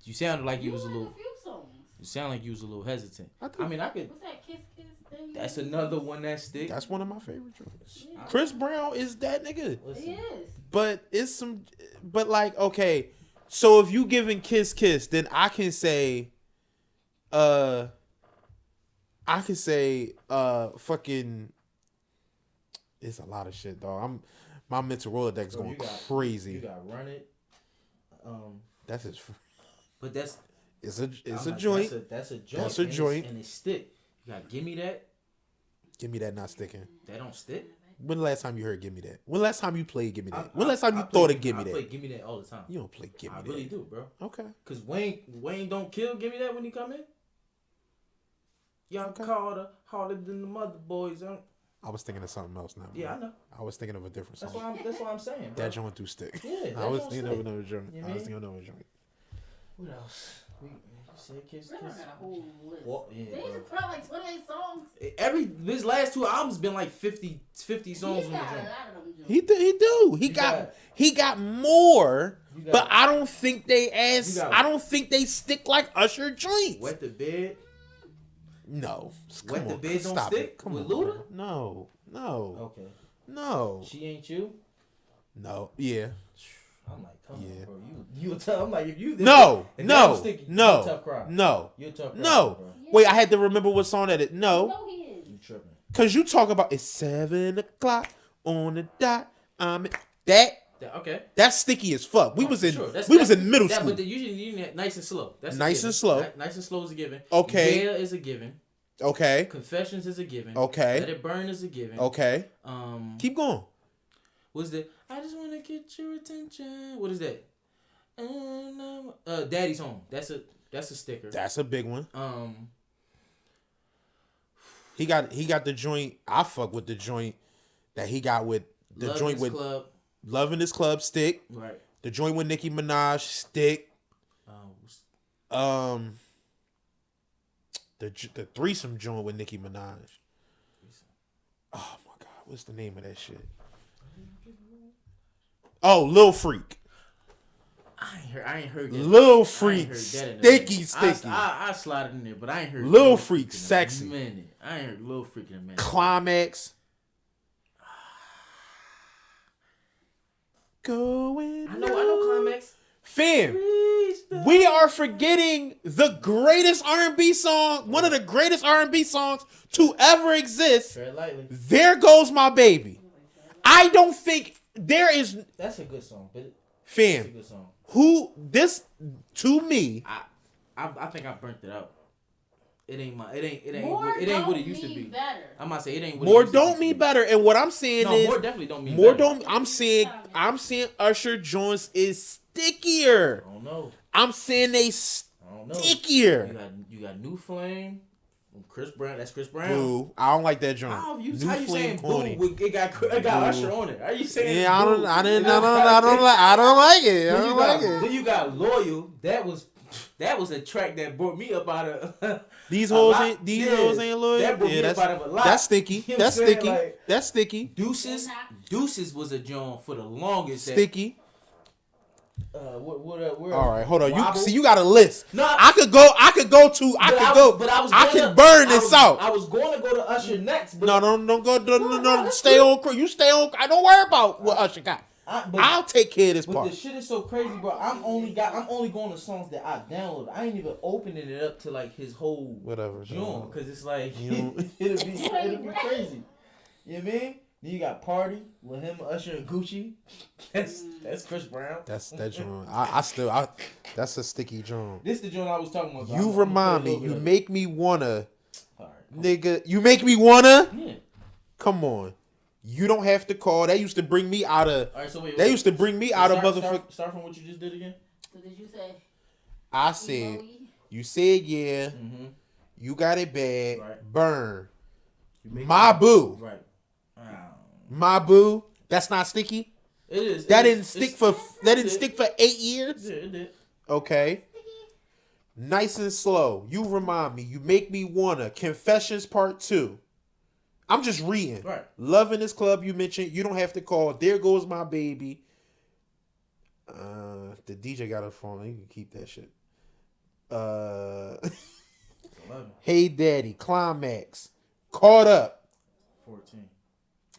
You sounded like you was a little. A few songs. You sound like you was a little hesitant. I could. What's that Kiss thing? That's another one that stick. That's one of my favorite joints. Yeah. Chris Brown is that nigga. Listen. He is. But it's some. But like, okay, so if you giving Kiss, then I can say, fucking. It's a lot of shit, dog. My mental Rolodex going crazy. You got Run It. That's his. But that's. It's a joint. That's a joint. That's a joint. And it stick. You got Give Me That. Give Me That not sticking. That don't stick. When the last time you heard Give Me That? When the last time you played Give Me That? When the last time you thought of Give Me That? I play Give Me That all the time. You don't play Give Me That. I really do, bro. Okay. Cause Wayne don't kill Give Me That when he come in. Y'all called her harder than the mother boys. I was thinking of something else now. Yeah, I know. I was thinking of a different song. That's what I'm saying, bro. That joint do stick. Yeah, I was thinking of another joint. What else? Kiss. Got a whole list. Yeah, they used to put out like 28 songs. His last two albums been like 50 songs. He do. He got more, but I don't think I don't think they stick like Usher joints. Wet the Bed. No. Wet the Bed don't stick. Come with Luda? No. Okay. No. She Ain't You. No. Yeah. I'm like, come Yeah. on, bro. You tough. I'm like, if you No, if no, that was sticky, no, you're a tough crowd. no, You're a tough crowd, no. bro. Wait, I had to remember what song that it. No, No, he is. You tripping? cause you talk about it's 7:00 on the dot. That Okay. that's sticky as fuck. We was in Sure. was in middle that, school. But usually you need nice and slow. That's Nice a and given. slow. Nice and slow is a given. Okay. Yeah is a given. Okay, Confessions is a given. Okay. Let It Burn is a given. okay. Keep going. What's that? I just want to get your attention. What is that? Daddy's Home. That's a sticker. That's a big one. He got the joint. I fuck with the joint that he got with the Love joint Is with Club. Love in This Club stick. Right. The joint with Nicki Minaj stick. The threesome joint with Nicki Minaj. Oh my god, what's the name of that shit? Oh, Lil Freak. I ain't heard that. Lil Freak, sticky. I slided in there, but I ain't heard Lil Freak, sexy. Minute. I ain't heard Lil Freak in a minute. Climax. Going. I know Climax. Fam, we are forgetting the greatest R&B song, one of the greatest R&B songs to ever exist. Tread lightly. There Goes My Baby. I don't think there is. That's a good song, but Fam, that's a good song. who this to me? I think I burnt it out. It ain't More what it don't used to be. mean better. I'm gonna say it ain't what More it used don't to mean be. better, and what I'm saying No, is more definitely don't mean more better. don't. I'm saying Usher joints is stickier. I don't know. I'm saying they I don't know. stickier. You got New Flame from Chris Brown. That's Chris Brown. Boo. I don't like that joint. How you New saying corny. boo? It got Usher on it. Are you saying? Yeah, I boo? don't like it. I Then don't you like got, it. then you got Loyal. That was a track that brought me up out of These a hoes lot. ain't Yeah, loyal. that brought me Yeah, up out of a lot. that's sticky. You know That's what I'm saying? sticky. Like, That's sticky. Deuces was a joint for the longest. Sticky. Where, All right, hold on. Wobble? You got a list. No, I could burn this out. I was going to go to Usher next. But Don't go. No. Stay on. You stay on. I don't worry about what Usher got. I'll take care of this But part. the shit is so crazy, bro. I'm only going to songs that I downloaded. I ain't even opening it up to like his whole Whatever. joint because it's like You- it'll be crazy. You know what I mean? Then you got Party with him, Usher, and Gucci. That's Chris Brown. That's that joint. That's a sticky joint. This the joint I was talking about. So You I'm remind gonna me. play a You little make me wanna, bit of it. nigga. You make me wanna. Yeah. Come on. You don't have to call. That used to bring me out of. All right. So wait. That used to bring me out of motherfucker. Start from what you just did again. So did you say? I said. You said yeah. Mm-hmm. You got it bad. Right. Burn. You make My boo. Right. My boo. That's not sticky. It is. That it didn't is. stick It's- for. That it didn't did. stick for 8 years. Yeah, it did. Okay. Nice and slow. You remind me. You make me wanna. Confessions Part 2. I'm just reading. Right. Love in This Club you mentioned. You don't have to call. There Goes My Baby. The DJ got a phone. You can keep that shit. 11, Hey Daddy. Climax. Caught Up. 14,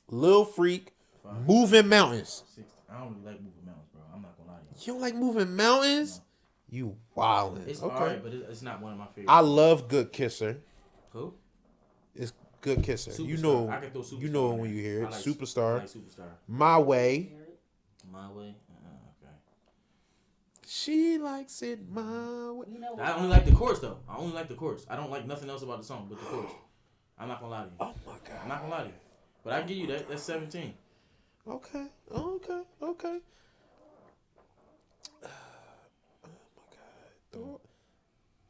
Lil Freak. 5, Moving Mountains. 16. I don't really like moving mountains, bro. I'm not gonna lie to you. You don't like Moving Mountains? No. You wildin'. It's Okay. alright, but it's not one of my favorites. I love Good Kisser. Who? It's Good Kisser. Superstar. You know. I can throw Superstar You know in when there. you hear it. I like Superstar. I like Superstar. My Way. My Way. Okay. She likes it my way. You know I only like the chorus though. I only like the chorus. I don't like nothing else about the song but the chorus. I'm not gonna lie to you. Oh my I'm not gonna lie to you. But I give you that. That's 17. Okay. Oh my God.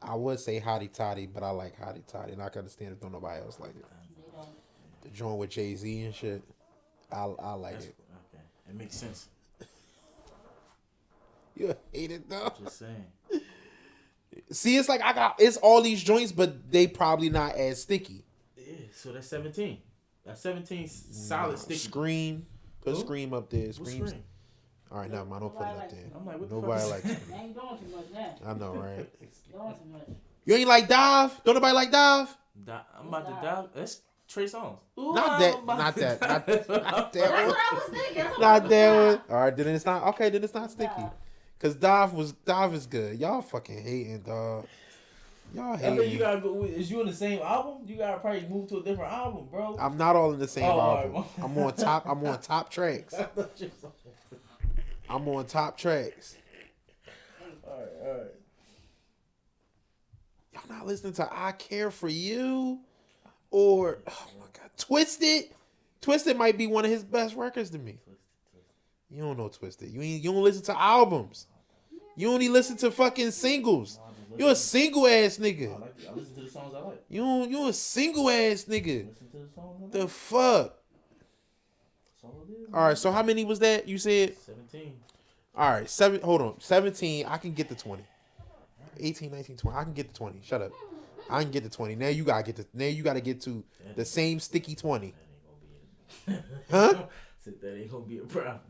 I would say Hottie Toddy, but I like Hottie Toddy, and I can understand if don't nobody else like it. They don't. The joint with Jay-Z and shit. I like That's, it. okay. It makes sense. You hate it though. Just saying. See, it's like it's all these joints, but they probably not as sticky. Yeah. So that's 17. That's 17 solid sticky. Scream. Put Who? Scream up there. What's Scream. Scream? All right, now I don't put it up there. I'm like, what the Nobody fuck is likes that? Scream. They ain't doing too much now. I know, right? Doing too much. You ain't like Dive? Don't nobody like Dive? I'm about to dive. Trey Songz. Not that. Not That's what that I one. was thinking. Not that one. All right, then it's not. Okay, then it's not sticky. Cause Dive is good. Y'all fucking hating, dog. Y'all I think hating. you gotta go. Is you in the same album? You gotta probably move to a different album, bro. I'm not all in the same album. Right. I'm on top tracks. I'm on top tracks. All right. Y'all not listening to I Care For You? Or, oh my God, Twisted? Twisted might be one of his best records to me. You don't know Twisted. You don't listen to albums. You only listen to fucking singles. You a single ass nigga. I listen to the songs I like. You a single ass nigga. Listen to the songs I like. The fuck? That's all it is. All right, so how many was that? You said? 17. All right, hold on. 17, I can get the 20. 18, 19, 20. I can get the 20. Shut up. I can get the 20. Now you gotta get to the same sticky 20. Huh? Said that ain't gonna be a problem.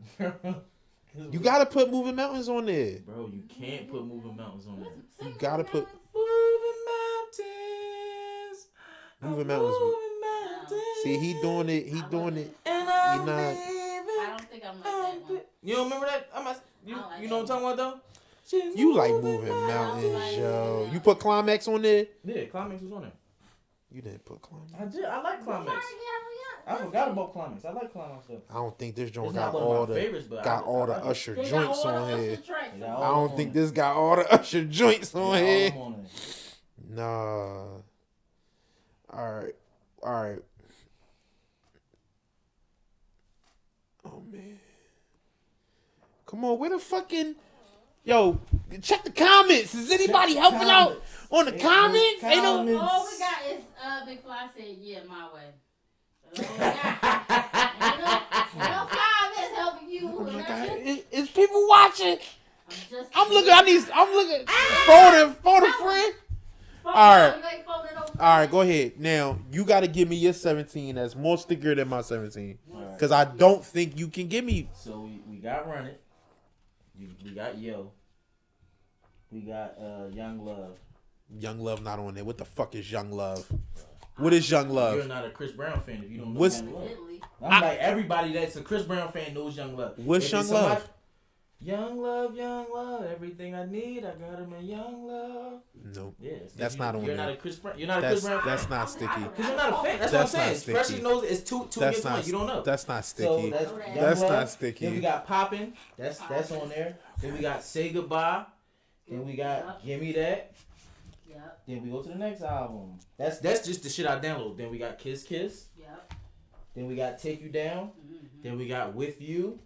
You gotta put Moving Mountains on there. Bro, you can't put Moving Mountains on there. You gotta put Moving Mountains. Moving Mountains. Moving Mountains. See, he doing it. And I'm I'm not- I living. don't think I'm like that one. You don't remember that? You know what I'm talking about though? She's You like Moving Mountains, yo. You put Climax on there? Yeah, Climax was on there. You didn't put Climax. I did. I like Climax. I forgot about Climax. I like Climax though. I don't think this joint It's got not one all of my the favorites, but got all the I like it. Usher They got joints all the on Usher here. tracks. They got I all don't think this got all the Usher joints They on got all here. them on there. Nah. All right. Oh man. Come on, where the fucking yo? Check the comments. Is anybody helping out on the comments? Ain't no. All we got is Big Fly said, "Yeah, my way." That's all we got. Ain't no comments helping you. Oh my That's God, it. is people watching? I'm I'm looking. Phone a friend. All right, go ahead. Now you got to give me your 17. That's more stickier than my 17. Because I don't think you can give me. So we got Run It. We got Yo. We got Young Love. Young Love not on there. What the fuck is Young Love? What is Young Love? You're not a Chris Brown fan if you don't know What's- Young Love. I'm like everybody that's a Chris Brown fan knows Young Love. What's If Young it's somebody- Love? Young Love, everything I need, I got him in Young Love. No, Yeah, that's not on You're there. not a Chris Brown. You're not a Chris Brown fan. That's not sticky. Because you're not a fan. That's That's what I'm not saying. Pressure sticky. knows it's two That's against not. one. You don't know. That's not So sticky. that's Young That's Love. not sticky. Then we got Poppin'. That's on there. Then we got Say Goodbye. Then we got Gimme That. Yep. Then we go to the next album. That's just the shit I download. Then we got Kiss Kiss. Yep. Then we got Take You Down. Mm-hmm. Then we got With You.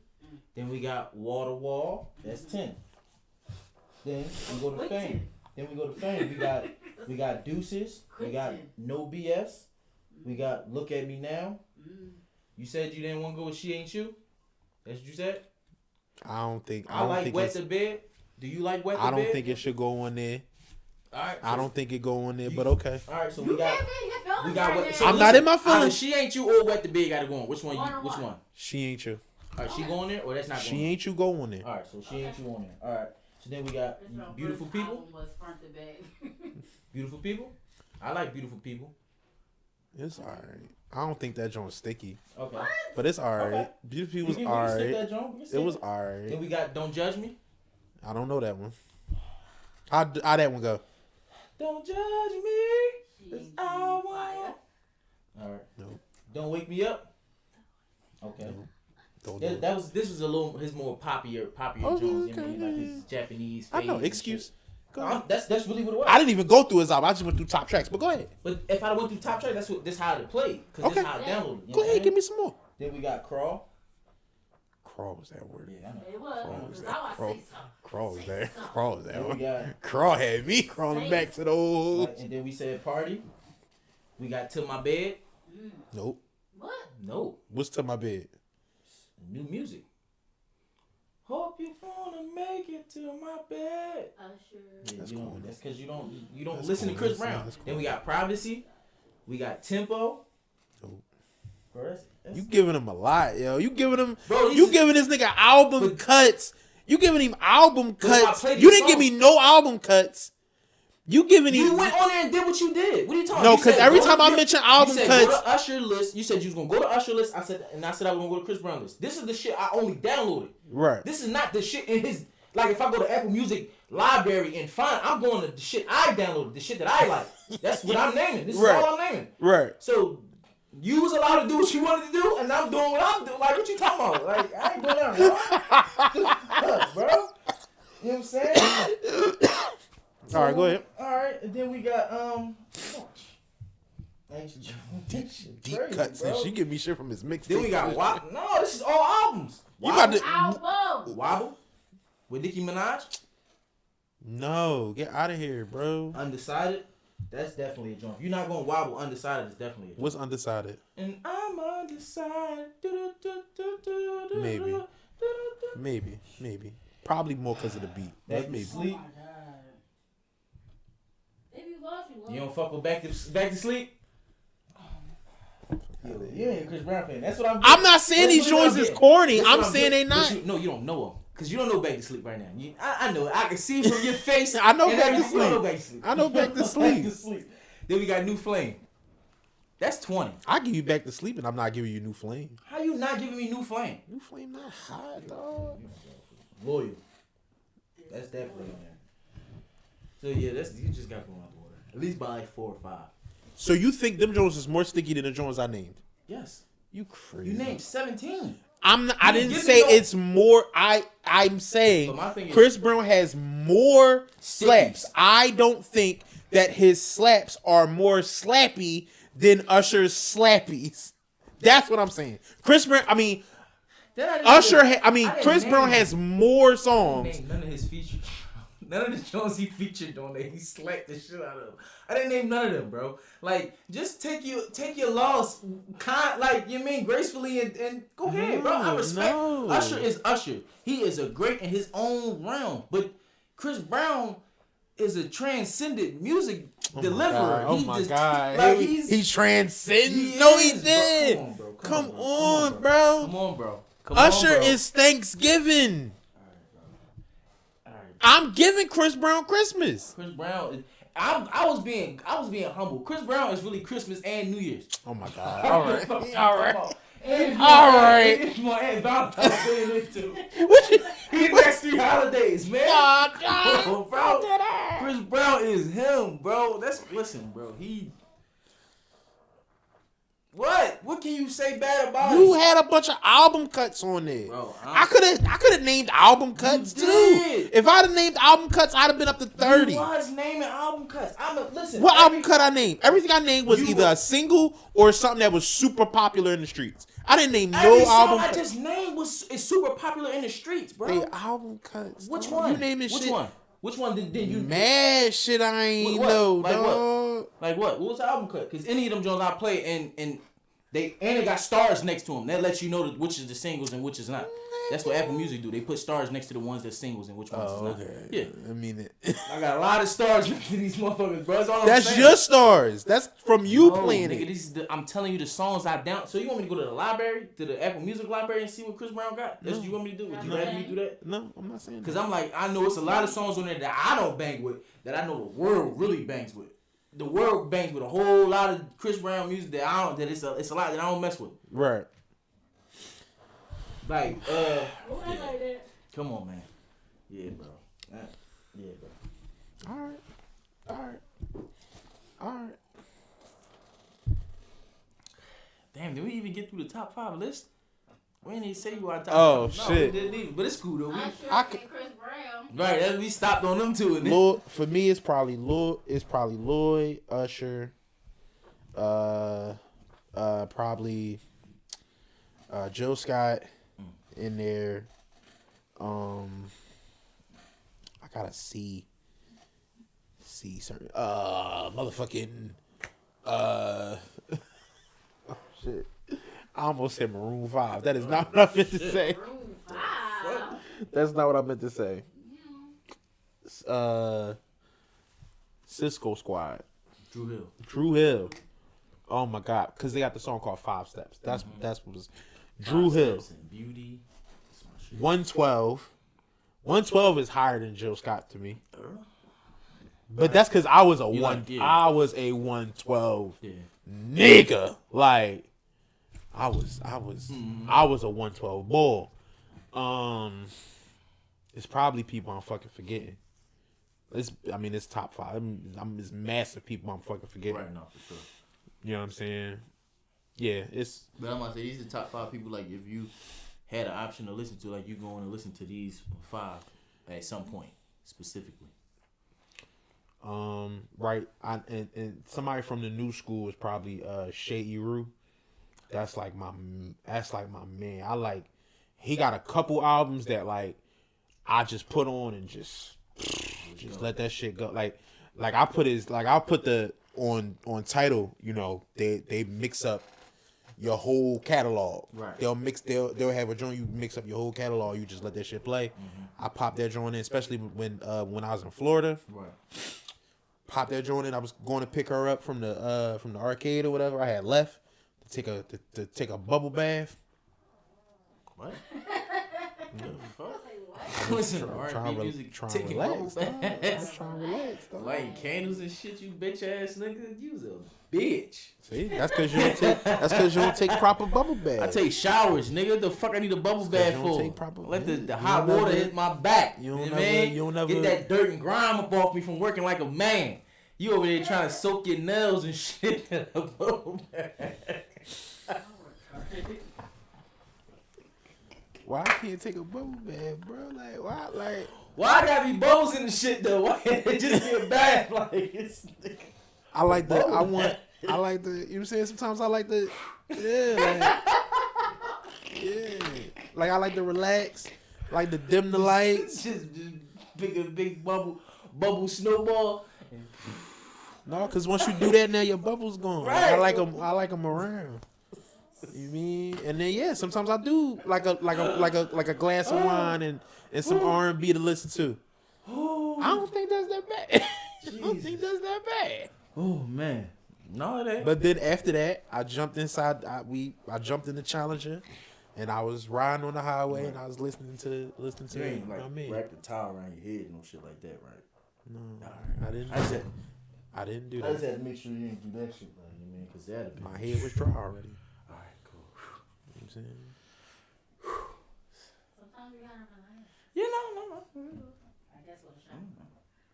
Then we got Wall to Wall. That's 10. Then we go to Wait, Fame. 10. Then we go to Fame. We got Deuces. We got No BS. We got Look at Me Now. You said you didn't want to go with She Ain't You. That's what you said. I don't think. I like Wet the Bed. Do you like Wet the Bed? I don't think it should go on there. All right. I don't think it go on there, but okay. All right. So You we got. can't be in your feelings We got right what? now. So I'm not in my feelings. either She Ain't You or Wet the Bed got to go on. Which one? One or Which one? one? She ain't you. All right. She going there or that's not going? She ain't you. Go on there. All right. So She Ain't You on there. All right. So then we got This girl Beautiful first People. album was front to back. Beautiful People. I like Beautiful People. It's alright. I don't think that joint's sticky, Okay. but it's alright. Okay. Beautiful We was can stick alright. that joint. We can It stick was it. alright. Then we got Don't Judge Me. I don't know that one. How that one go? Don't judge me. She It's ain't I you, want. fire. All right. No. Don't Wake Me Up. Okay. No. Don't do That it. was this was a little his more popular Okay, Jones. You know what I okay, mean? Like his Japanese. I know. phase and Excuse. shit. Go ahead. That's really what it was. I didn't even go through his album. I just went through top tracks. But go ahead. But if I went through top track, this how it played. Cause Okay. this how I downloaded. You Go know ahead. what Give I'm me some more. saying? Then we got Crawl. Crawl was that word. Yeah, I know. It was. Crawl was I that. want to Crawl. say something. Crawl was Say that. something. Crawl was that Then we one. got Crawl had me crawling back to the old. right, and then we said Party. We got To My Bed. Nope. What? No. What's to my bed? New music. Hope you wanna make it to my bed. Usher. Yeah, That's you cool. don't, that's because you don't That's listen cool. to Chris That's- Brown. that's cool. Then we got Privacy. We got Tempo. Nope. Bro, that's You giving him a lot, yo. You giving him. Bro, You giving this nigga album cuts. You giving him album But if I cuts. play You these didn't give me songs- no album cuts. You giving You these? went on there and did what you did. What are you talking? No, You because said, every go time to I your- mention album you said, go cuts, to Usher list. You said you was gonna go to Usher list. I said I was gonna go to Chris Brown list. This is the shit I only downloaded. right? This is not the shit in his. Like if I go to Apple Music library and find, I'm going to the shit I downloaded, the shit that I like. That's what I'm naming. This is Right. all I'm naming. Right. So you was allowed to do what you wanted to do, and I'm doing what I'm doing. Like what you talking about? Like I ain't doing that, bro. Bro. You know what I'm saying? All right, go ahead. All right, and then we got Deep cuts, and she give me shit from his mixtape. Then we got Wobble. No, this is all albums. You about to? Album. Wobble with Nicki Minaj. No, get out of here, bro. Undecided. That's definitely a joint. If you're not going Wobble, Undecided is definitely a joint. What's undecided? And I'm undecided. Maybe. Probably more because of the beat. Back But to maybe. Sleep. Oh my God. If you lost, you lost. You don't fuck with Back to Sleep? You ain't a Chris Brown fan. That's what I'm not saying these joints is corny. I'm saying they not. No, you don't know them. Because you don't know Back to Sleep right now. I know it. I can see it from your face. I know and Back to everything. You don't know Sleep. Back to Sleep. I know Back to Back Sleep. to Sleep. Then we got New Flame. That's 20. I give you Back to Sleep, and I'm not giving you New Flame. How you not giving me New Flame? New Flame not hot, dog. Loyal. That's definitely on there. So yeah, you just got to go out the order. At least by like 4 or 5. So you think them Jones is more sticky than the Jones I named? Yes. You crazy. You named 17. I didn't say it's more. I'm saying So my thing is- Chris Brown has more slaps. I don't think that his slaps are more slappy than Usher's slappies. That's what I'm saying. Chris Brown. I mean, Chris Brown has more songs. Name none of his features. None of the Jones he featured on there, he slapped the shit out of. I didn't name none of them, bro. Like, just take your loss, you mean, gracefully and go ahead, bro. I respect. No. Usher is Usher. He is a great in his own realm, but Chris Brown is a transcendent music deliverer. Oh my God! Like, he transcends. he No, he is, did. bro. Come on, bro. Come on, bro. Usher is Thanksgiving. I'm giving Chris Brown Christmas. Chris Brown. I was being humble. Chris Brown is really Christmas and New Year's. Oh my God! All right, all right. And All right. It's my Aunt Valentine's Day in it too. What you? He next 3 holidays, man. Oh, Bro, Chris Brown is him, bro. Listen, bro. What can you say bad about You him? had a bunch of album cuts on there. Bro, I could have named album cuts too. did. If I'd have named album cuts, I'd have been up to 30. You was naming album cuts. Listen. What album cut I named? Everything I named was You either were- a single or something that was super popular in the streets. I didn't name Every no song album I cuts. just named is super popular in the streets, bro. They album cuts. Which dog. one? You naming Which shit. one? Which one did you? Mad shit I ain't What? know, Like what? dog. Like what? What was the album cut? Because any of them Jones I play and they got stars next to them. That lets you know which is the singles and which is not. That's what Apple Music do. They put stars next to the ones that's singles and which ones is not. Okay. Yeah. I mean it. I got a lot of stars next to these motherfuckers, bro. That's all I'm That's saying. your stars. That's from you No, playing nigga, it. I'm telling you the songs I down. So you want me to go to the library, to the Apple Music library, and see what Chris Brown got? That's what you want me to do? Would you rather me do that? No, I'm not saying Because that. I'm like, I know it's a lot of songs on there that I don't bang with, that I know the world really bangs with. The world bangs with a whole lot of Chris Brown music that I don't. That it's a lot that I don't mess with. Right. Like, Like that. come on, man. Yeah, bro. Yeah, bro. All right. Damn, did we even get through the top 5 list? We didn't even say you our top Oh, 5. shit. We didn't even, but it's cool though. Usher I and could- Chris Brown. Right, we stopped on them two. And then, Lloyd, for me, it's probably Lloyd, Usher, probably Joe Scott in there. I gotta see certain motherfucking oh shit. I almost said Maroon 5. That is not what I meant to say. Maroon 5. That's not what I meant to say. Cisco Squad. Drew Hill. Oh my God, because they got the song called 5 Steps. That's what was Drew Hill. Beauty. 112. 112 is higher than Jill Scott to me. But that's because I was a You one. like, yeah. I was a 112 Yeah. nigga. Like I was a 112 bull. It's probably people I'm fucking forgetting. It's top 5. It's massive people I'm fucking forgetting. Right now, for sure. You know what I'm saying? Yeah, it's. But I'm gonna say these are the top 5 people. Like if you had an option to listen to, like you going to listen to these 5 at some point specifically. Right. And somebody from the new school is probably Shay Eru. That's like my man. He got a couple albums that like I just put on and just let that shit go. Like I'll put the on Tidal, you know, they mix up your whole catalog. Right. They'll have a joint, you mix up your whole catalog, you just let that shit play. Mm-hmm. I popped that joint in, especially when I was in Florida. Right. Popped that joint in. I was going to pick her up from the arcade or whatever. I had left to take a bubble bath. What? Listen, trying to relax. Lighting candles and shit, you bitch ass nigga. You's a bitch. See, that's because you don't take proper bubble baths. I take showers, nigga. The fuck I need a bubble bath for? Let the hot water hit my back. You know what I mean? Get that dirt and grime up off me from working like a man. You over there trying to soak your nails and shit in a bubble bath. Why I can't take a bubble bath, bro? Like why? Like why I gotta be bubbles in the shit though? Why can't it just be a bath? Like it's. I like the. I want. I like the. You know what I'm saying? Sometimes I like the. Yeah. Like, yeah. Like I like to relax. Like to dim the lights. just big bubble snowball. No, because once you do that, now your bubble's gone. Right. I like them around. You mean? And then yeah, sometimes I do like a glass of wine and some R&B to listen to. I don't think that's that bad. I don't think that's that bad. Oh man, no it ain't. But then after that, I jumped inside. I jumped in the Challenger, and I was riding on the highway, and I was listening to. You ain't like me. wrap the towel around your head and no shit like that, right? No, I didn't. I didn't do that. I just had to make sure you didn't do that shit, like, you mean? Cause that'd be. My head was dry already. All right, cool. You know what I'm saying? Sometimes you gotta relax. No. I guess what a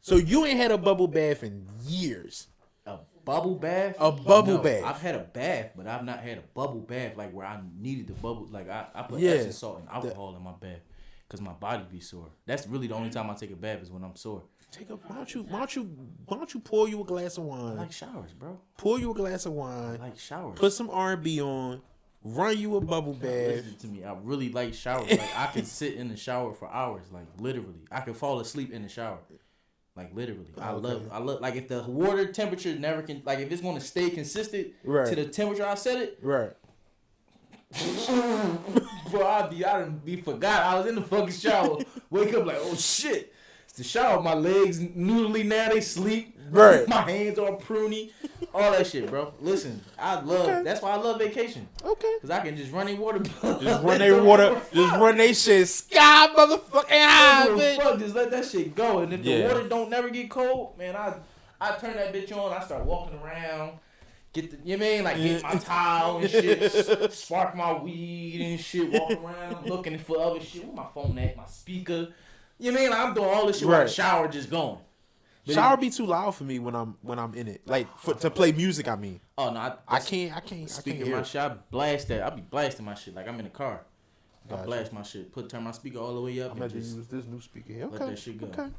So you ain't had a bubble bath in years. A bubble bath? A bubble bath. I've had a bath, but I've not had a bubble bath like where I needed the bubble. Like I put Yeah. Epsom salt and alcohol in my bath because my body be sore. That's really the only time I take a bath is when I'm sore. Why don't you pour you a glass of I wine? like showers, bro. Pour you a glass of wine. I like showers. Put some R&B on. Run you a bubble bath. Listen to me. I really like showers. Like I can sit in the shower for hours. Like literally, I can fall asleep in the shower. Like literally, I love. Like if the water temperature never can. Like if it's going to stay consistent to the temperature I set it. Right. Bro, I be forgot I was in the fucking shower. Wake up like, oh shit. The shower, my legs noodly now, they sleep. Right. My hands all pruny. All that shit, bro. Listen, that's why I love vacation. Okay. Because I can just run in water. Just run their water. Just run their shit sky motherfucking high, bitch. Fuck, just let that shit go. And if the Yeah. water don't never get cold, man, I turn that bitch on. I start walking around. Get the, you know what I mean? Like get my towel and shit. Spark my weed and shit. Walk around looking for other shit. Where my phone at? My speaker. You know what I mean? Like, I'm doing all this shit while the shower just going. But shower be too loud for me when I'm in it. Like to play music, I mean. Oh no, I can't. Speaking my shit, I blast that. I be blasting my shit like I'm in the car. I blast my shit. Turn my speaker all the way up. I'm gonna use this new speaker here. Okay. Let that shit go. Okay.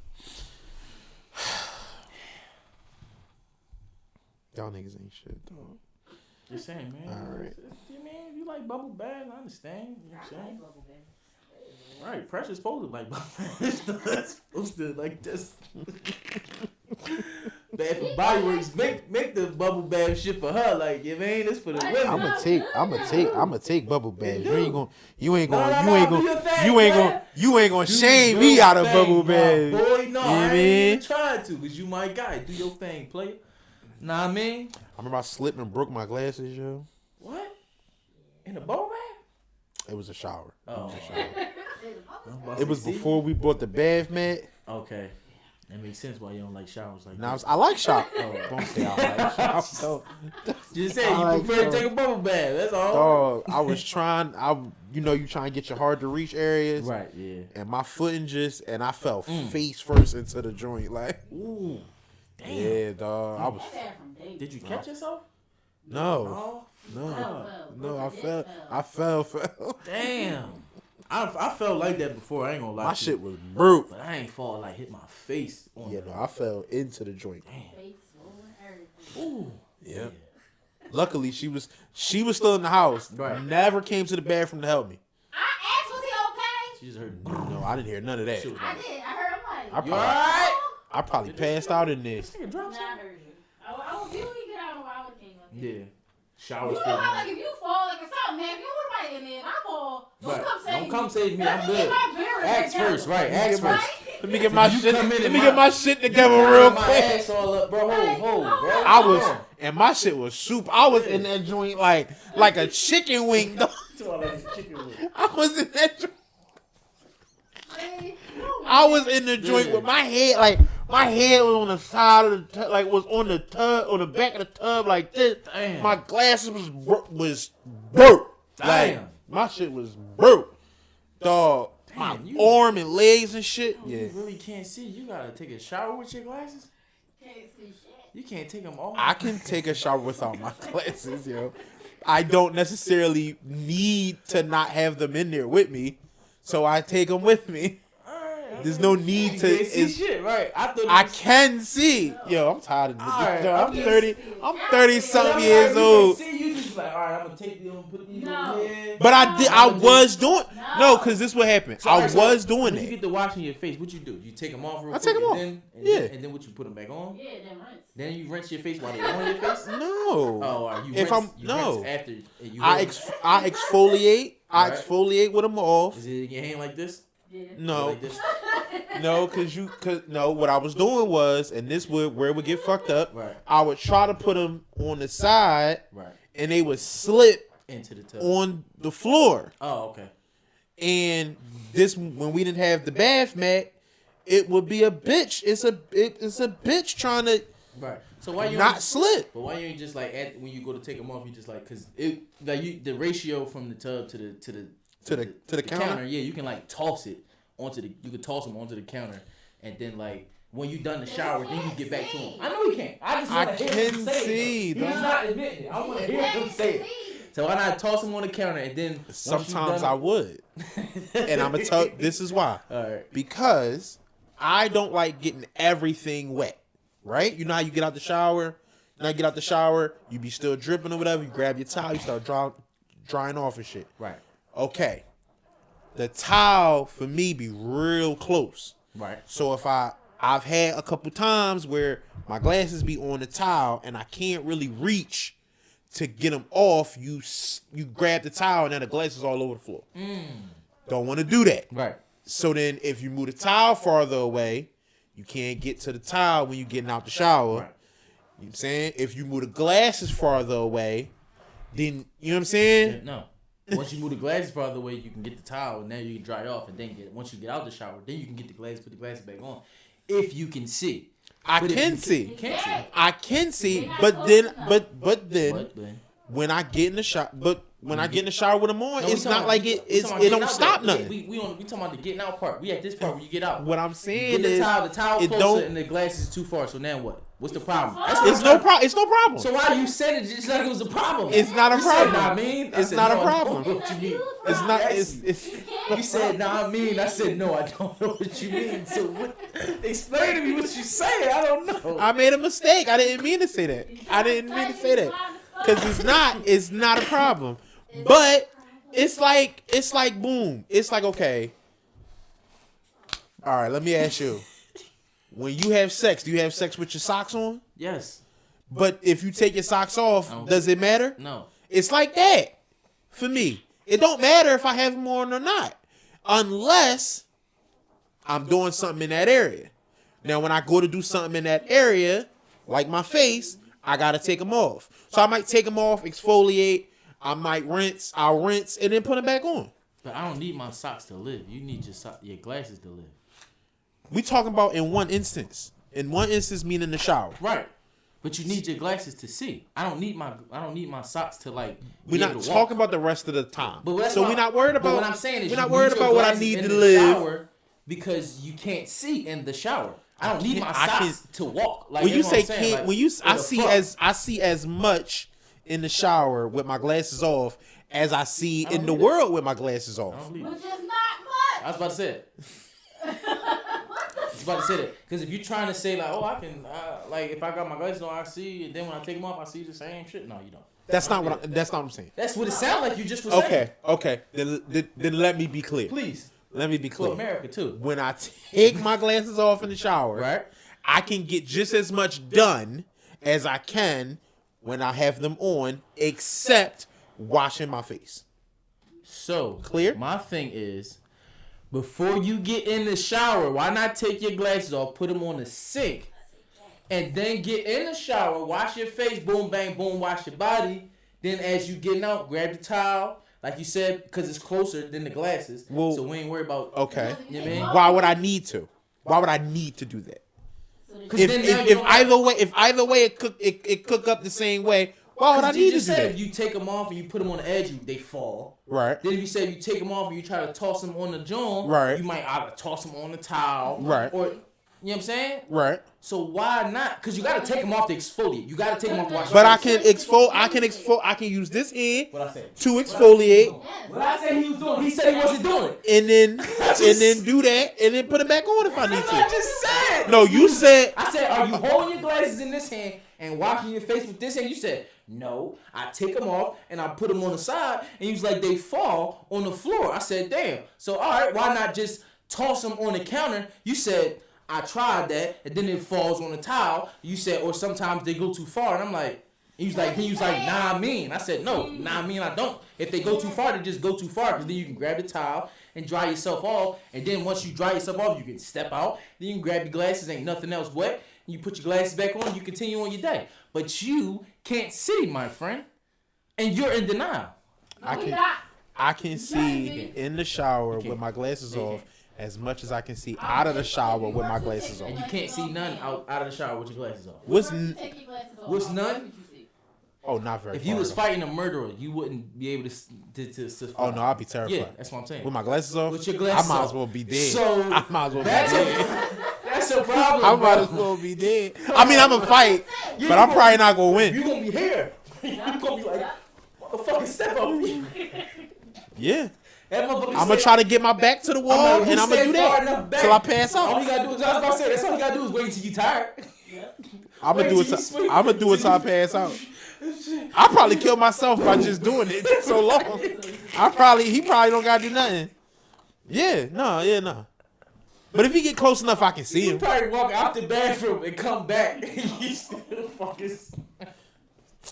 Y'all niggas ain't shit, dog. Just saying, man. All right. You mean if you like bubble bath, I understand. You know what I'm saying? bubble bath. Right, Pressure's supposed to like bubble bath. Supposed to like this. Bath and Body Works make the bubble bath shit for her. Like, you mean it's for the women. I'ma take bubble baths. You ain't gonna shame Do me your out of thing, bubble my baths. boy, no, You I mean? ain't even tried to, cause you my guy. Do your thing, player. Nah, I mean. I remember I slipped and broke my glasses, yo. What? In a bubble bath? It was a shower. Oh. It was before we bought the bath mat. Okay. That makes sense why you don't like showers like Now that. I like shower. Don't say I like showers. No. Just say you prefer to take a bubble bath. That's all. Dog, I was trying. You trying to get your hard to reach areas, Right? Yeah. and my footing I fell face first into the joint, like. Ooh. Damn. Yeah, dog. I was. Did you catch yourself? No. I fell. Damn. I felt like that before. I ain't gonna lie. My shit was brute. But I ain't fall like hit my face on. Yeah, no, I fell into the joint. Damn. Ooh. Yeah. Luckily, she was still in the house. Right. Never came to the bathroom to help me. I asked, was he okay? She just heard. No, I didn't hear none of that. I did. I heard him like, I You alright? probably passed out in this. Nigga, drop nah, I something. heard you. I was, you get out of the way, I would have came up here. Yeah. Shower. You know how, like, if you fall, like, if something happens, you would have in there, and I fall. Don't come save me. I'm good. Ask Ask first, right? Ask first. Let me get my shit. come in Let and me my- get my shit together Line real my quick. ass all up, bro. Hold, bro. I was, and my shit was soup. I was in that joint like a chicken wing. Dog. I was in that joint. I was in the joint with my head, like my head was on the side of the tub, like was on the tub, on the back of the tub, like this. Damn. My glasses was broke. Like Damn. my shit was broke. Dog, my Damn, you- arm and legs and shit. Yeah. You really can't see. You gotta take a shower with your glasses. Can't see shit. You can't take them off. I can take a shower without my glasses, yo. I don't necessarily need to not have them in there with me, so I take them with me. There's no need to. You can't see shit, right? I can see. Yo, I'm tired of this. Alright, Yo, I'm I'm 30. I'm 30 something years old. See, you just like, all right, I'm gonna take these and put these No. over here. But I was doing. No, because this what happened. So, I alright, so was doing when you that. get the wash in your face, what you do? You take them off real I quick. take 'em off. Yeah. And then what you put them back on? Yeah, then rinse. Then you rinse your face while they're on your face. No. Oh, all right, you If rinse, I'm- no. rinse after and you I exfoliate. I Right. exfoliate with them off. Is it in your hand like this? Yeah. No. Like this? No, no. What I was doing was, and this would where it would get fucked up. Right. I would try to put them on the side, Right. and they would slip Into the tub. on the floor. Oh, okay. And this, when we didn't have the bath mat, it would be a bitch. It's a bitch trying to Right. So why you not ain't- slip. But why you ain't just like when you go to take them off? You just like because it like the ratio from the tub to the counter? Yeah, you can like toss it you can toss them onto the counter, and then like when you done the shower, then you get back to them. I know you can't. I just want to hear him can say see, it. He's dog. not admitting it. I want to hear him say it. So why not toss them on the counter and then once you Sometimes done I it- would, and I'm gonna tell. This is why. All right. Because I don't like getting everything wet. Right? You know how you get out the shower. Now you get out the shower, you be still dripping or whatever. You grab your towel, you start drying off and shit. Right. Okay. The towel for me be real close. Right. So if I've had a couple times where my glasses be on the towel and I can't really reach to get them off, you grab the towel and then the glasses all over the floor. Don't want to do that. Right. So then if you move the towel farther away, you can't get to the towel when you're getting out the shower. Right. You know what I'm saying? If you move the glasses farther away, then you know what I'm saying? No. Once you move the glasses farther away, you can get the towel, and then you can dry it off, and then once you get out the shower, then you can get the glasses, put the glasses back on, if you can see. I But if can you see. Can't see. I can see, but then But then, when I get in the shower, when I get in the shower with them on, No, we it's talking not about- like we it talking about don't getting stop out there. nothing. We talking about the getting out part. We at this part where you get out. What I'm Get saying the is, towel it closer, don't. and the glasses is too far. So now what? What's the problem? It's no problem. It's no problem. So why you said it just like it was a problem? It's not a You said, problem. nah, I mean, I It's said, not a no, I don't problem. know what you mean. It's not. Yes. It's. You said, nah, I mean. I said, no, I don't know what you mean. So what? Explain to me what you saying. I don't know. I made a mistake. I didn't mean to say that. I didn't mean to say that because it's not a problem. But it's like boom. It's like, okay. All right. Let me ask you. When you have sex, do you have sex with your socks on? Yes. But if you take your socks off, does it matter? No. It's like that for me. It don't matter if I have them on or not, unless I'm doing something in that area. Now, when I go to do something in that area, like my face, I gotta take them off. So I might take them off, exfoliate. I might rinse. I'll rinse and then put them back on. But I don't need my socks to live. You need your glasses to live. We talking about in one instance. In one instance, meaning the shower. Right. But you need your glasses to see. I don't need my socks to like. We're not talking about the rest of the time. But so we're not worried about. But what I'm saying is, we're not worried about what I need to live. Shower because you can't see in the shower. I don't need my socks to walk. Like when you say can't, like, when you I see as much in the shower with my glasses off as I see in the world with my glasses off. Which is not much. I was about to say it. Because if you're trying to say like, oh, I can like if I got my glasses on, I see, and then when I take them off, I see the same shit. No, you don't. That's not what I'm saying. That's what it sounds like you just was saying. Okay. Then let me be clear. Please. Let me be clear. For America too. When I take my glasses off in the shower, right, I can get just as much done as I can when I have them on, except washing my face. So clear? My thing is, before you get in the shower, why not take your glasses off, put them on the sink, and then get in the shower, wash your face, boom, bang, boom, wash your body. Then as you getting out, grab the towel, like you said, because it's closer than the glasses. Well, so we ain't worried about. Okay. You know what I mean? Why would I need to? Why would I need to do that? If either way it cook up the same way, why would I need to do that? If you take them off and you put them on the edge, they fall. Right. Then if you say you take them off and you try to toss them on the joint, right, you might either toss them on the towel, right, or you know what I'm saying, right. So why not? Because you got to take them off to exfoliate. You got to take them off to wash. But I can exfoliate. I can use this end to exfoliate. What I said he was doing. He said he wasn't doing it. And then do that and then put it back on if I need to. I just said. No, you said. I said, are you holding your glasses in this hand and washing your face with this hand? You said, no. I take them off and I put them on the side, and you was like, they fall on the floor. I said, damn. So all right, why not just toss them on the counter? You said, I tried that, and then it falls on the towel. You said, or sometimes they go too far, and I'm like, he was like, nah, I mean. I said, no, nah, I mean, I don't. If they go too far, they just go too far, because then you can grab the towel and dry yourself off, and then once you dry yourself off, you can step out, then you can grab your glasses, ain't nothing else wet, and you put your glasses back on, you continue on your day. But you can't see, my friend, and you're in denial. I can see in the shower with my glasses off as much as I can see out of the shower with my glasses on. And you can't see none out of the shower with your glasses on. What's none? Oh, not very. If you was fighting a murderer, you wouldn't be able to oh no, I'd be terrified. Yeah, that's what I'm saying. With my glasses off, with your glasses I might as well be dead. So I might as well be dead. That's a problem. I might as well be dead. I mean, I'm gonna fight, but I'm probably not gonna win. You gonna be here. You gonna be like, motherfucking step up. Yeah. I'm gonna try to get my back to the wall, and I'm gonna do that till I pass out. All you gotta do is, I was about to say, that's all you gotta do is wait until you tired. I'm gonna do it till I pass out. I probably kill myself by just doing it so long. He probably don't gotta do nothing. Yeah, no. But if he get close enough, I can see him. You probably walk out the bathroom and come back, and you still fucking.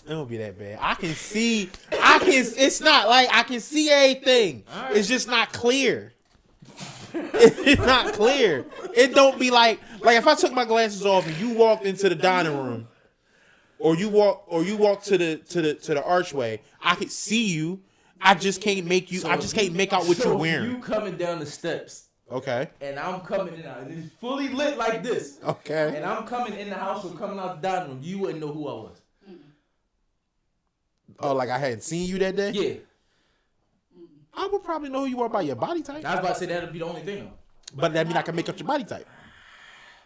It won't be that bad. I can see. It's not like I can see everything. Right. It's just not clear. It's not clear. It don't be like if I took my glasses off and you walked into the dining room, or you walk to the archway, I could see you. I just can't make you. I just can't make out what you're wearing. You coming down the steps. Okay. And I'm coming in out, and it's fully lit like this. Okay. And I'm coming in the house or coming out the dining room. You wouldn't know who I was. Oh, like I hadn't seen you that day? Yeah. I would probably know who you are by your body type. I was about to say that'd be the only thing though. But that mean I can make out your body type.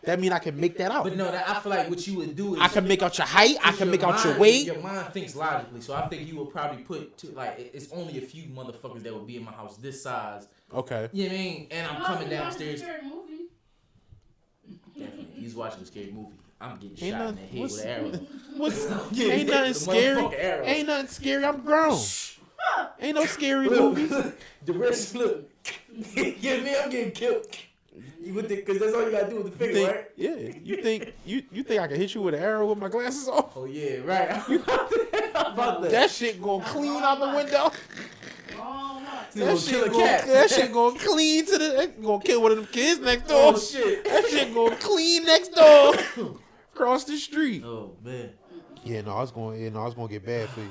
That mean I can make that out. But no, I feel like what you would do is I can make out your height. I can make out your weight. Your mind thinks logically, so I think you would probably put it's only a few motherfuckers that would be in my house this size. Okay. You know what I mean? And I'm coming downstairs. Definitely, he's watching a scary movie. I'm getting shot in the head with an arrow. Ain't nothing scary. Ain't nothing scary. I'm grown. Ain't no scary movies. The rest, look. Yeah, me, I'm getting killed. You would think, because that's all you gotta do with the finger, right? Yeah. You think I can hit you with an arrow with my glasses off? Oh yeah, right. About that shit gonna clean out the window. That shit gonna clean to the. Gonna kill one of them kids next door. Oh shit. That shit gonna clean next door. Across the street. Oh man. Yeah, no, I was gonna get bad for you.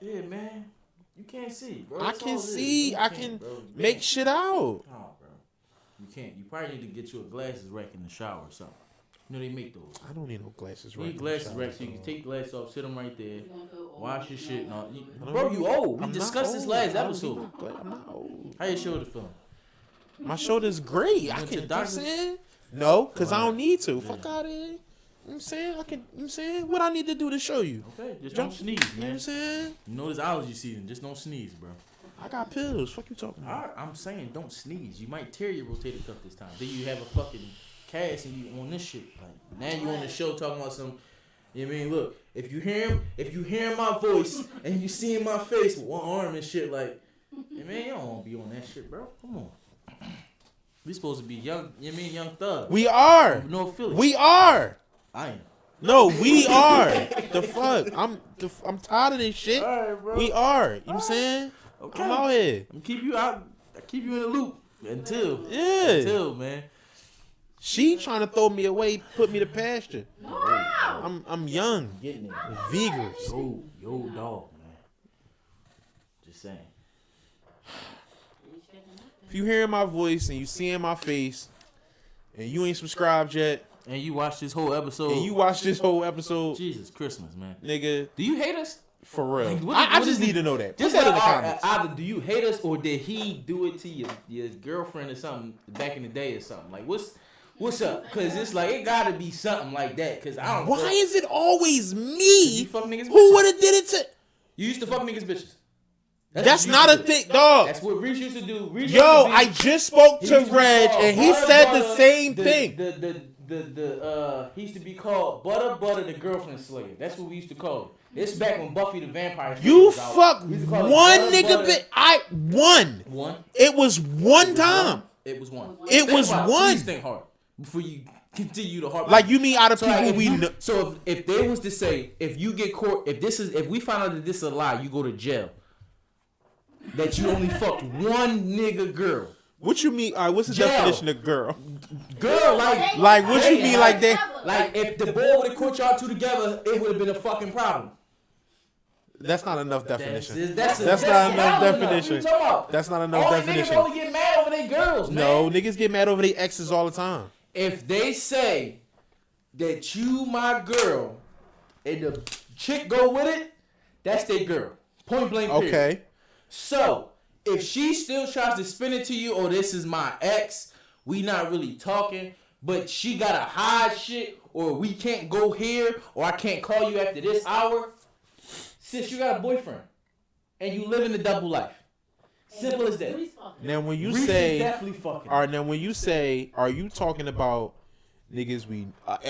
Yeah, man. You can't see, bro. I can see. I can make shit out. Oh, bro. You can't. You probably need to get you a glasses rack in the shower or something. You know they make those. I don't need no glasses You rack. need glasses rack so you can take glasses off, sit them right there, wash your shit. No, Bro, you old. We I'm discussed not this old. last I don't episode. need no I'm not old. How your shoulder feeling? My shoulder's great. I went to can. the doctor? Saying? No, because I don't need to. Fuck out of here. You know what I'm saying? I can. You know what I'm saying? What I need to do to show you? Okay, just Jump- don't sneeze, You know what man. I'm saying? You know it's allergy season. Just don't sneeze, bro. I got pills. Fuck you talking All about? right, I'm saying don't sneeze. You might tear your rotator cuff this time. Then you have a fucking cast and you on this shit. Like now you on the show talking about some. You know what I mean? Look, if you hear my voice and you see my face with one arm and shit, like, you know, man, you don't want to be on that shit, bro. Come on. We supposed to be young. You know what I mean? Young thug. We are. North Philly. We are. I am. No, we are. The fuck? I'm tired of this shit. All right, bro. We are. You know what I'm saying? Okay. I'm out here. I'm keep you out. I keep you in the loop until. Yeah. Until, man. She trying to throw me away, put me to pasture. Wow. I'm young, Getting it. vigorous. Yo, dog, man. Just saying. If you hearing my voice and you seeing my face, and you ain't subscribed yet, And you watched this whole episode. and you watch this whole episode, Jesus Christmas, man. nigga, Do you hate us? for real. Like, I what just is need the- to know that. Put Just that in the like, comments. either do you hate us or did he do it to your girlfriend or something back in the day or something? Like what's up? Because it's like it gotta be something like that. Because I don't. Why fuck- is it always you me? fuck niggas? Who bitches? would have did it to? You used to fuck niggas bitches. That's what you not a used to do. thing, dog. That's what Reese used to do. Reese Yo, used to be- I just spoke he to used be Reg, called and he Butter said the Butter, same thing. He used to be called Butter the girlfriend slayer. That's what we used to call it. It's back when Buffy the Vampire Slayer You was out. fuck We used to call it one Butter, nigga Butter. bit. I won. One. It was one time. It was one. It Think was about one. Please think hard before you continue to harp. Like you mean out of So, people like, if we you- know? So if they was to say if you get caught if we find out that this is a lie, you go to jail. That you only fucked one nigga girl. What you mean? All right, what's the Jail. definition of girl? Girl, Like what you mean? Like they? Like if the boy would have caught y'all two together, it would have been a fucking problem. That's not enough definition. That's not enough valid definition. What you talking about? That's not enough Only definition. Niggas only get mad over their girls, man. No, niggas get mad over their exes all the time. If they say that you my girl and the chick go with it, that's their girl. Point blank. Period. Okay. So if she still tries to spin it to you, oh, this is my ex, we not really talking, but she gotta hide shit, or we can't go here, or I can't call you after this hour. Sis, you got a boyfriend, and you live in a double life. Simple as that. Now when you Reese is say, definitely fucking. all right, now when you say, are you talking about niggas we?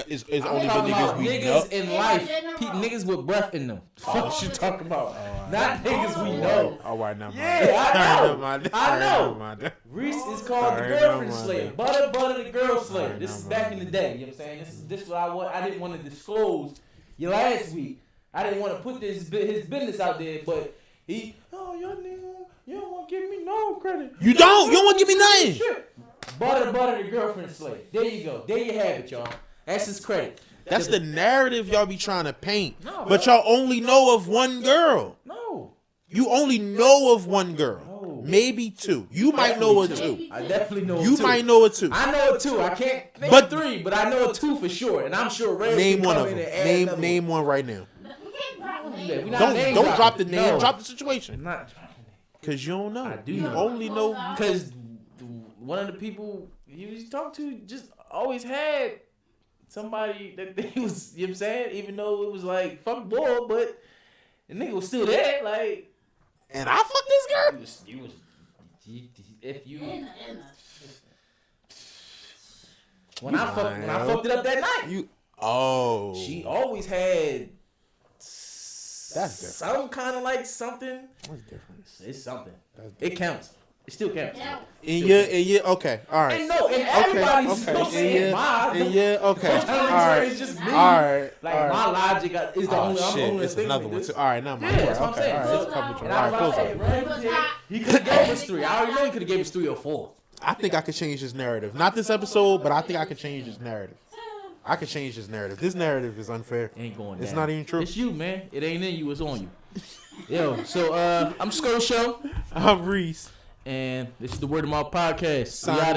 Is I'm only the talking about niggas we niggas know? in life, niggas with breath in them. Fuck you talking about? Not niggas we know. All right, now. Yeah, I know. I know. know. Reese is called the Alright, girlfriend never mind slayer. then. Butter the girl slayer. Alright, This is never back mind in the day. You know what I'm saying? This is what I want. I didn't want to disclose you last week. I didn't want to put his business out there, but he, oh, y'all nigga, you don't want to give me no credit. You don't. You don't want to give me nothing. Shit. Butter the girlfriend slayer. There you go. There you have it, y'all. That's his credit. That's the narrative y'all be trying to paint. No, But bro. y'all only know of one girl. No. You only know of one girl. No. Maybe two. You might know of Definitely two. I definitely know You two. might know of two. I know two. I can't name But- three, but I know two for sure. And I'm sure Ray Name can one come of in them. and add another Name one right now. We not Don't name drop dropping. the name. No. Drop the situation. I'm not dropping it. Cause you don't know. I do you know. only know. Because one of the people he was talking to just always had somebody that he was, you know what I'm saying? Even though it was like, fuck bull, but the nigga was still there. Like, And I fuck this girl. if you, You when I fucked it up that night, You. Oh. she always had That's different. some kind of like something. That's different. It's something. That's It counts. It still counts. And yeah. Okay. All right. And no, and everybody's Okay. not saying mine. And yeah. Okay. I'm trying to All make sure right. it's just me. All right. Like all right. my logic is the only. I'm the shit, only it's thing another with one this. too. All right, now Yeah, that's what I'm okay, saying. all right, So- it's a couple. And All I right, was close like, up. hey, Ray, he could have gave us 3. I already know he could have gave us 3 or 4. I think I could change his narrative. Not this episode, but I think I could change his narrative. I could change his narrative. This narrative is unfair. Ain't going. It's down. not even true. It's you, man. It ain't in you. It's on you. Yo, so I'm Sko Show, I'm Reese. and this is the Word of Mouth podcast. We Signing outta here.